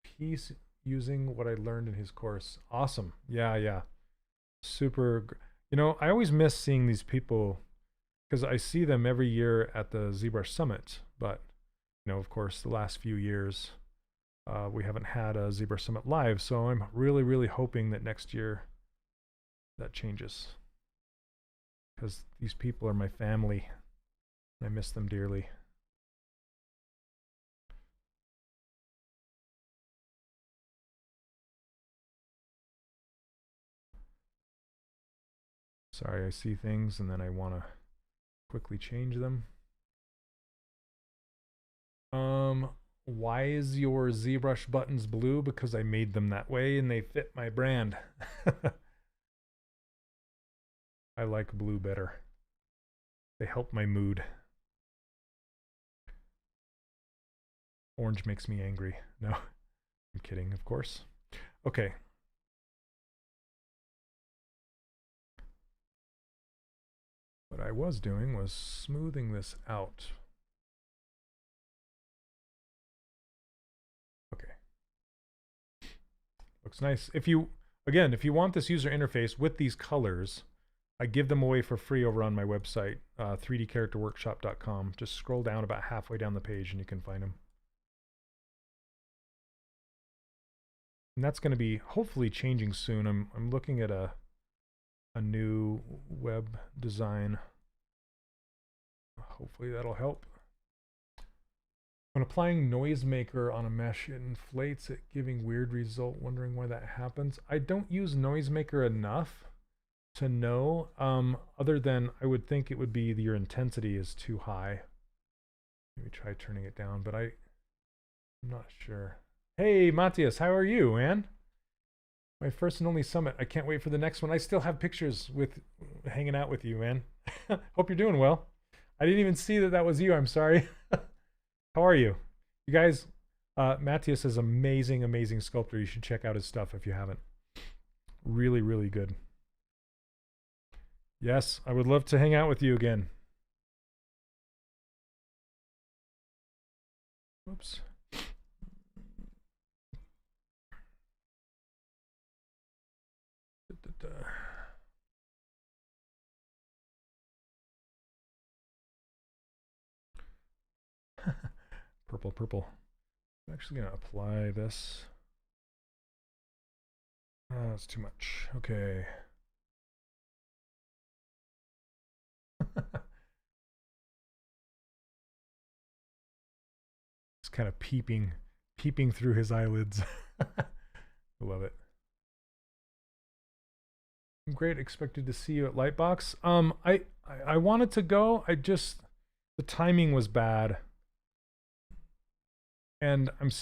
[SPEAKER 1] piece using what I learned in his course. Awesome. Yeah. Super. You know, I always miss seeing these people, because I see them every year at the ZBrush Summit, but, you know, of course, the last few years, we haven't had a ZBrush Summit live, so I'm really, really hoping that next year that changes, because these people are my family, and I miss them dearly. Sorry, I see things, and then I want to quickly change them. Why is your ZBrush buttons blue? Because I made them that way and they fit my brand. I like blue better. They help my mood. Orange makes me angry. No, I'm kidding, of course. Okay. What I was doing was smoothing this out. Okay. Looks nice. If you want this user interface with these colors, I give them away for free over on my website, 3dcharacterworkshop.com. Just scroll down about halfway down the page and you can find them. And that's going to be hopefully changing soon. I'm looking at a new web design. Hopefully that'll help. When applying Noisemaker on a mesh, it inflates it, giving weird result. Wondering why that happens. I don't use Noisemaker enough to know, other than I would think it would be your intensity is too high. Maybe try turning it down, but I'm not sure. Hey, Matthias, how are you, man? My first and only summit. I can't wait for the next one. I still have pictures with hanging out with you, man. Hope you're doing well. I didn't even see that was you. I'm sorry. How are you? You guys, Matthias is amazing, amazing sculptor. You should check out his stuff if you haven't. Really, really good. Yes, I would love to hang out with you again. Oops. Purple. I'm actually going to apply this. Oh, that's too much. Okay. It's kind of peeping through his eyelids. I love it. I'm great. Expected to see you at Lightbox. I wanted to go. The timing was bad. And there's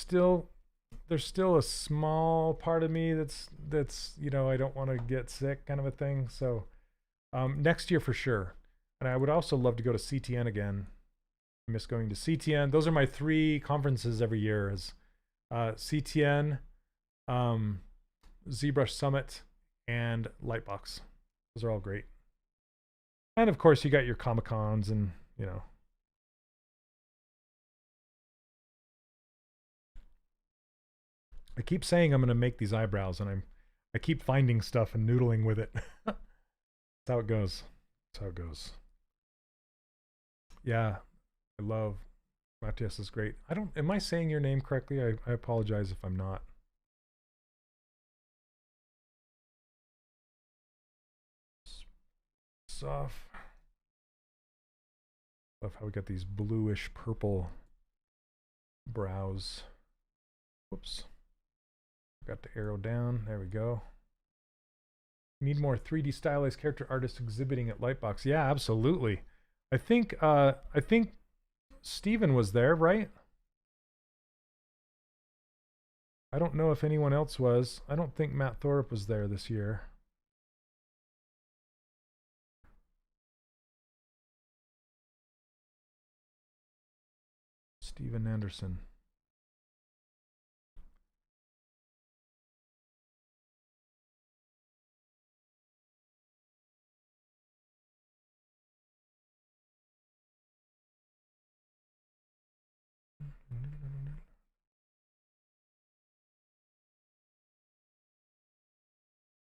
[SPEAKER 1] still a small part of me that's you know, I don't want to get sick kind of a thing. So next year for sure. And I would also love to go to CTN again. I miss going to CTN. Those are my 3 conferences every year, is CTN, ZBrush Summit, and Lightbox. Those are all great. And of course, you got your Comic-Cons and, you know. I keep saying I'm going to make these eyebrows, and I keep finding stuff and noodling with it. That's how it goes. That's how it goes. Yeah, I love Matthias is great. Am I saying your name correctly? I apologize if I'm not. Soft. Love how we got these bluish purple brows. Whoops. Got the arrow down. There we go. Need more 3D stylized character artists exhibiting at Lightbox. Yeah, absolutely. I think Steven was there, right? I don't know if anyone else was. I don't think Matt Thorpe was there this year. Steven Anderson.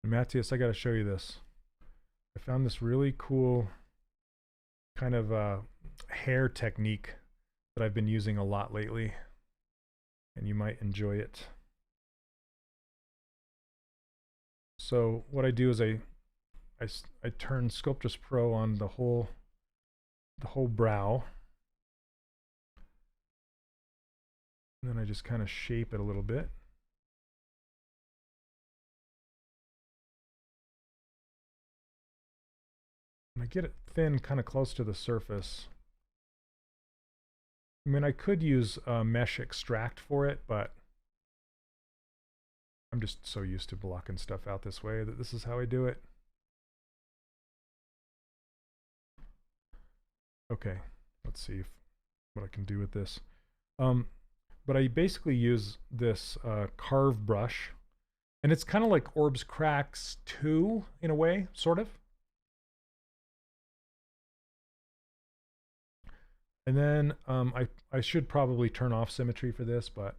[SPEAKER 1] Matthias, I got to show you this. I found this really cool kind of hair technique that I've been using a lot lately, and you might enjoy it. So what I do is I turn Sculptress Pro on the whole brow, and then I just kind of shape it a little bit. And I get it thin, kind of close to the surface. I mean, I could use mesh extract for it, but I'm just so used to blocking stuff out this way that this is how I do it. Okay, let's see what I can do with this. But I basically use this carve brush, and it's kind of like Orbs Cracks 2 in a way, sort of. And then I should probably turn off symmetry for this, but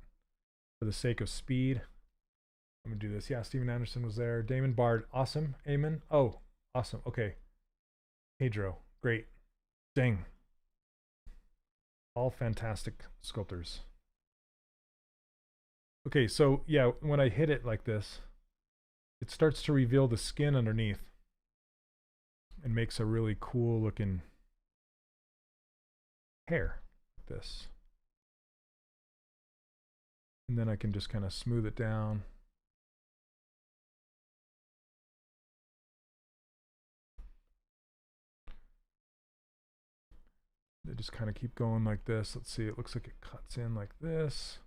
[SPEAKER 1] for the sake of speed, I'm gonna do this. Yeah, Steven Anderson was there. Damon Bard, awesome. Eamon, oh, awesome. Okay. Pedro, great. Dang. All fantastic sculptors. Okay, so yeah, when I hit it like this, it starts to reveal the skin underneath and makes a really cool looking hair like this. And then I can just kind of smooth it down. They just kind of keep going like this. Let's see, it looks like it cuts in like this.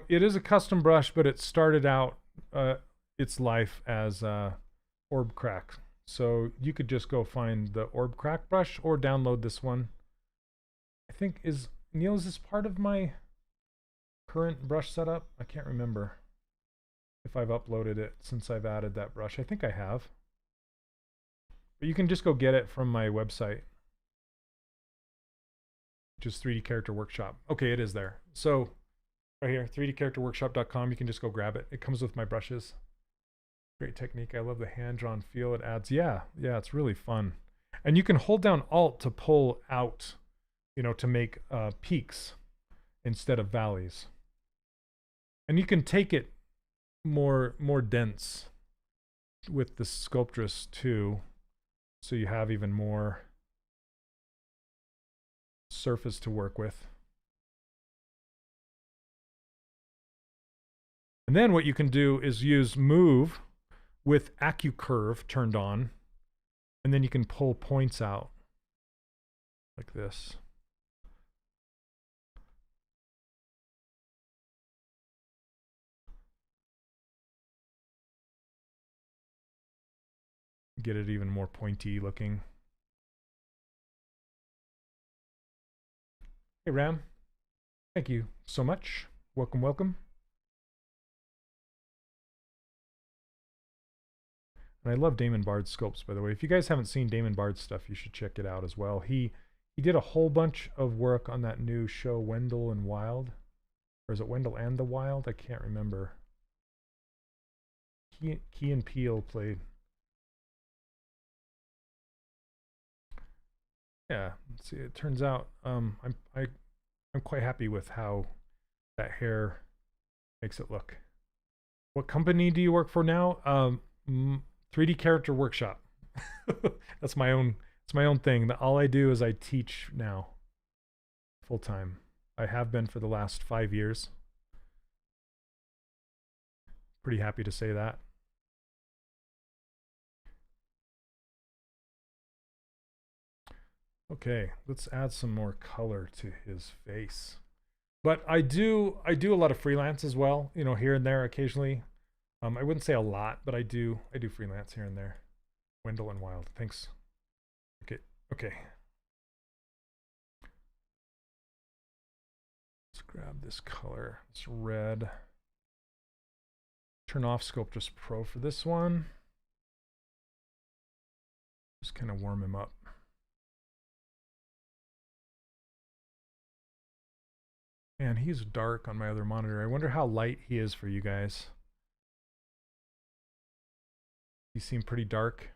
[SPEAKER 1] It is a custom brush, but it started out its life as Orb Crack. So you could just go find the Orb Crack brush or download this one. I think Neil, is this part of my current brush setup? I can't remember if I've uploaded it since I've added that brush. I think I have. But you can just go get it from my website, which is 3D Character Workshop. Okay, it is there. So right here, 3dcharacterworkshop.com. You can just go grab it. It comes with my brushes. Great technique. I love the hand-drawn feel it adds. Yeah, it's really fun. And you can hold down Alt to pull out, you know, to make peaks instead of valleys. And you can take it more dense with the Sculptress too, so you have even more surface to work with. And then what you can do is use Move with AccuCurve turned on, and then you can pull points out. like this. Get it even more pointy looking. Hey Ram, thank you so much. Welcome, welcome. And I love Damon Bard's sculpts, by the way. If you guys haven't seen Damon Bard's stuff, you should check it out as well. He did a whole bunch of work on that new show, Wendell and Wild. Or is it Wendell and the Wild? I can't remember. Key and Peele played. Yeah, see, it turns out I'm quite happy with how that hair makes it look. What company do you work for now? 3D Character Workshop. That's my own. It's my own thing. All I do is I teach now, full time. I have been for the last 5 years. Pretty happy to say that. Okay, let's add some more color to his face. But I do a lot of freelance as well, you know, here and there occasionally. I wouldn't say a lot, but I do freelance here and there. Wendell and Wild. Thanks. Okay. Let's grab this color. It's red. Turn off Sculptris Pro for this one. Just kind of warm him up. Man, he's dark on my other monitor. I wonder how light he is for you guys. He seemed pretty dark.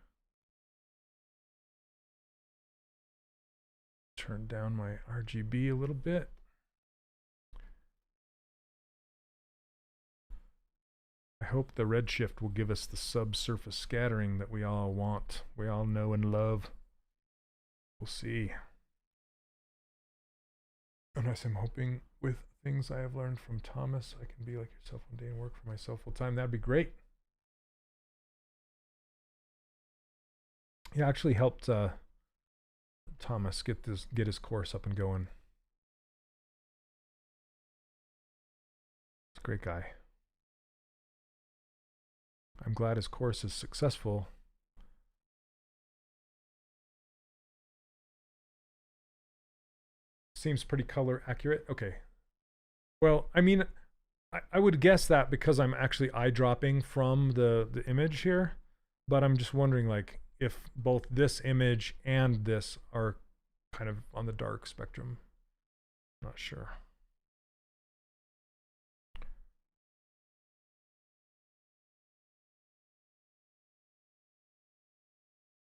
[SPEAKER 1] Turn down my RGB a little bit. I hope the redshift will give us the subsurface scattering that we all want. We all know and love. We'll see. Unless I'm hoping with things I have learned from Thomas, I can be like yourself one day and work for myself full time. That'd be great. He actually helped Thomas get his course up and going. He's a great guy. I'm glad his course is successful. Seems pretty color accurate. Okay. Well, I mean, I would guess that because I'm actually eyedropping from the image here, but I'm just wondering like if both this image and this are kind of on the dark spectrum. Not sure.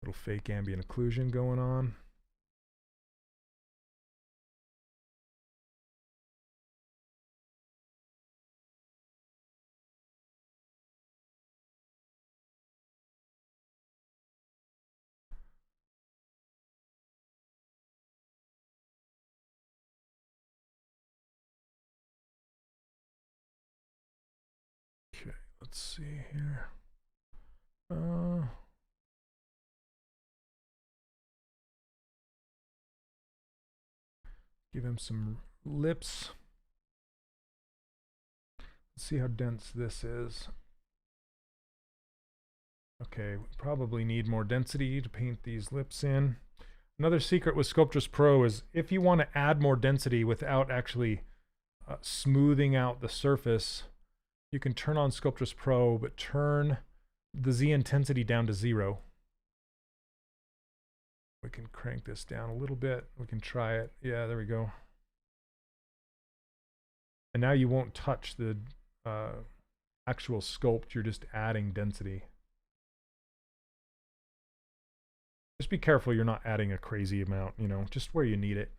[SPEAKER 1] Little fake ambient occlusion going on. Okay, let's see here. Give him some lips. Let's see how dense this is. Okay, we probably need more density to paint these lips in. Another secret with Sculptris Pro is if you want to add more density without actually smoothing out the surface, you can turn on Sculptris Pro, but turn the Z intensity down to 0. We can crank this down a little bit. We can try it. Yeah, there we go. And now you won't touch the actual sculpt. You're just adding density. Just be careful you're not adding a crazy amount, you know, just where you need it.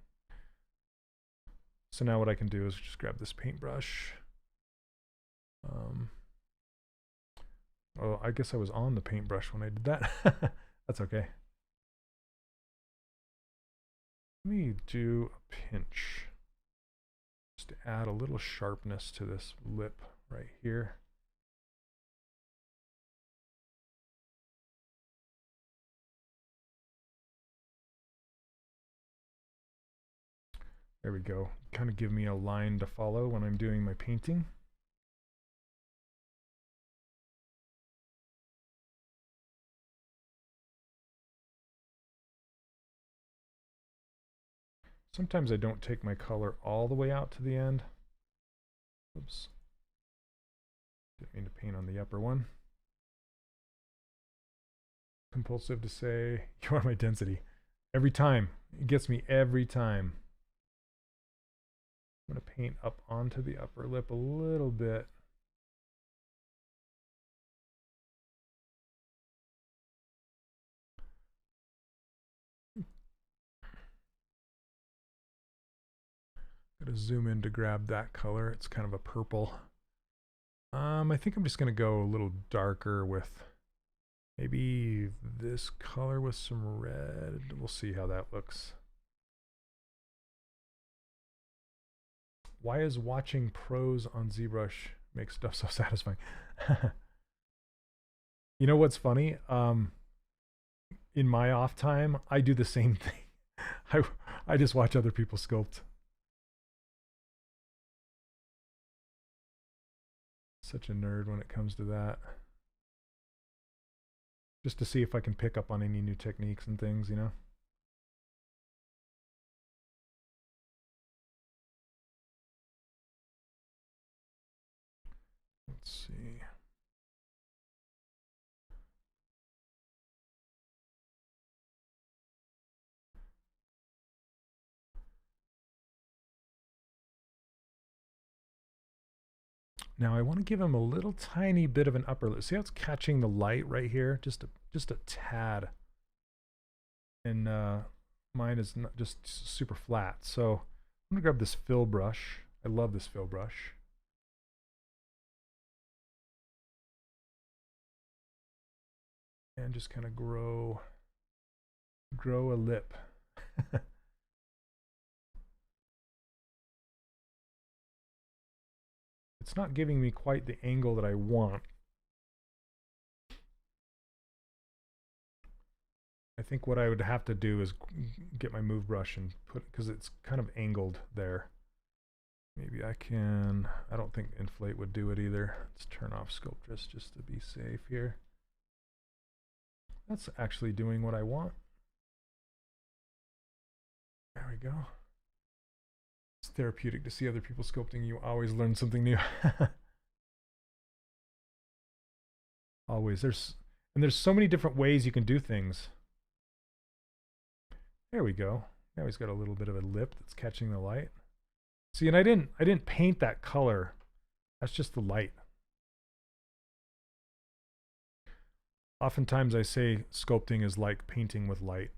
[SPEAKER 1] So now what I can do is just grab this paintbrush. Oh, I guess I was on the paintbrush when I did that. That's okay. Let me do a pinch. Just to add a little sharpness to this lip right here. There we go. Kind of give me a line to follow when I'm doing my painting. Sometimes I don't take my color all the way out to the end. Oops. Didn't mean to paint on the upper one. Compulsive to say, you are my density. Every time. It gets me every time. I'm going to paint up onto the upper lip a little bit. Got to zoom in to grab that color. It's kind of a purple. I think I'm just going to go a little darker with maybe this color with some red. We'll see how that looks. Why is watching pros on ZBrush make stuff so satisfying? You know what's funny? In my off time, I do the same thing. I just watch other people sculpt. Such a nerd when it comes to that. Just to see if I can pick up on any new techniques and things, you know? Let's see. Now I want to give him a little tiny bit of an upper lip. See how it's catching the light right here? Just a tad. And mine is not just super flat. So I'm gonna grab this fill brush. I love this fill brush. And just kind of grow a lip. It's not giving me quite the angle that I want. I think what I would have to do is get my move brush and put, because it's kind of angled there. Maybe I can, I don't think inflate would do it either. Let's turn off Sculptress just to be safe here. That's actually doing what I want. There we go. It's therapeutic to see other people sculpting. You always learn something new. Always. There's so many different ways you can do things. There we go. Now he's got a little bit of a lip that's catching the light. See, and I didn't paint that color. That's just the light. Oftentimes I say sculpting is like painting with light.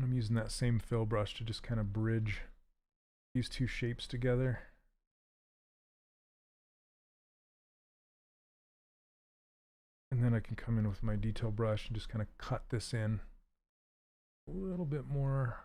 [SPEAKER 1] I'm using that same fill brush to just kind of bridge these two shapes together. And then I can come in with my detail brush and just kind of cut this in a little bit more.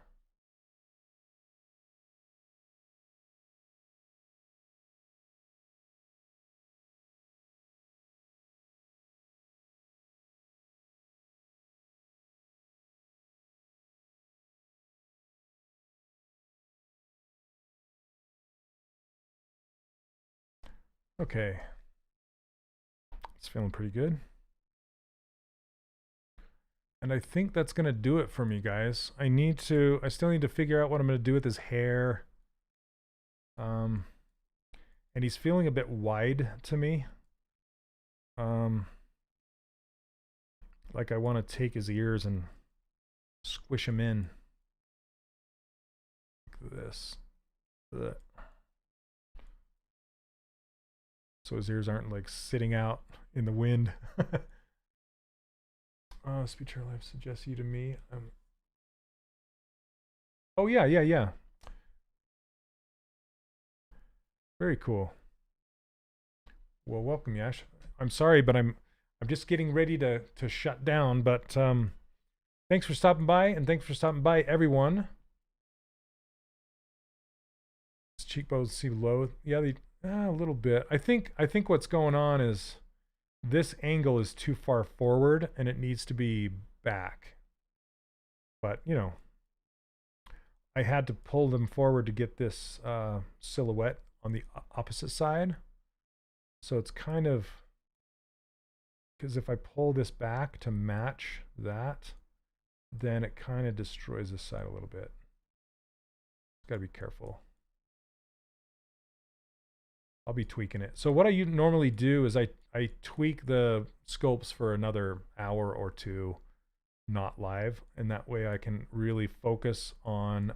[SPEAKER 1] Okay, it's feeling pretty good. And I think that's going to do it for me, guys. I still need to figure out what I'm going to do with his hair. And he's feeling a bit wide to me. Like I want to take his ears and squish him in. Like this. Ugh. So his ears aren't like sitting out in the wind. Speech or life suggests you to me. Oh yeah. Very cool. Well, welcome, Yash. I'm sorry, but I'm just getting ready to shut down. But thanks for stopping by, and thanks for stopping by, everyone. cheekbones seem low. Yeah, a little bit. I think what's going on is this angle is too far forward and it needs to be back. But, you know, I had to pull them forward to get this silhouette on the opposite side. So it's kind of, because if I pull this back to match that, then it kind of destroys this side a little bit. Gotta be careful. I'll be tweaking it. So what I normally do is I tweak the scopes for another hour or two, not live, and that way I can really focus on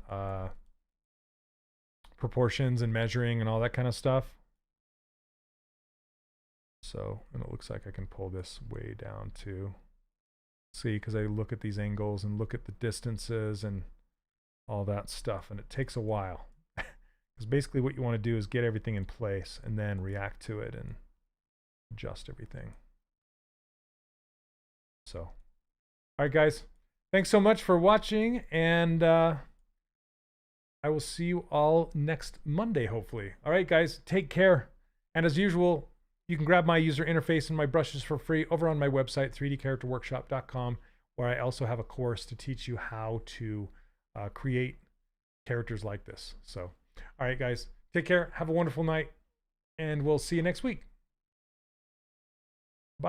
[SPEAKER 1] proportions and measuring and all that kind of stuff. So, and it looks like I can pull this way down too. See, because I look at these angles and look at the distances and all that stuff, and it takes a while. Because basically what you want to do is get everything in place and then react to it and adjust everything. So, all right, guys. Thanks so much for watching, and I will see you all next Monday, hopefully. All right, guys, take care. And as usual, you can grab my user interface and my brushes for free over on my website, 3dcharacterworkshop.com, where I also have a course to teach you how to create characters like this. So, all right, guys, take care. Have a wonderful night, and we'll see you next week.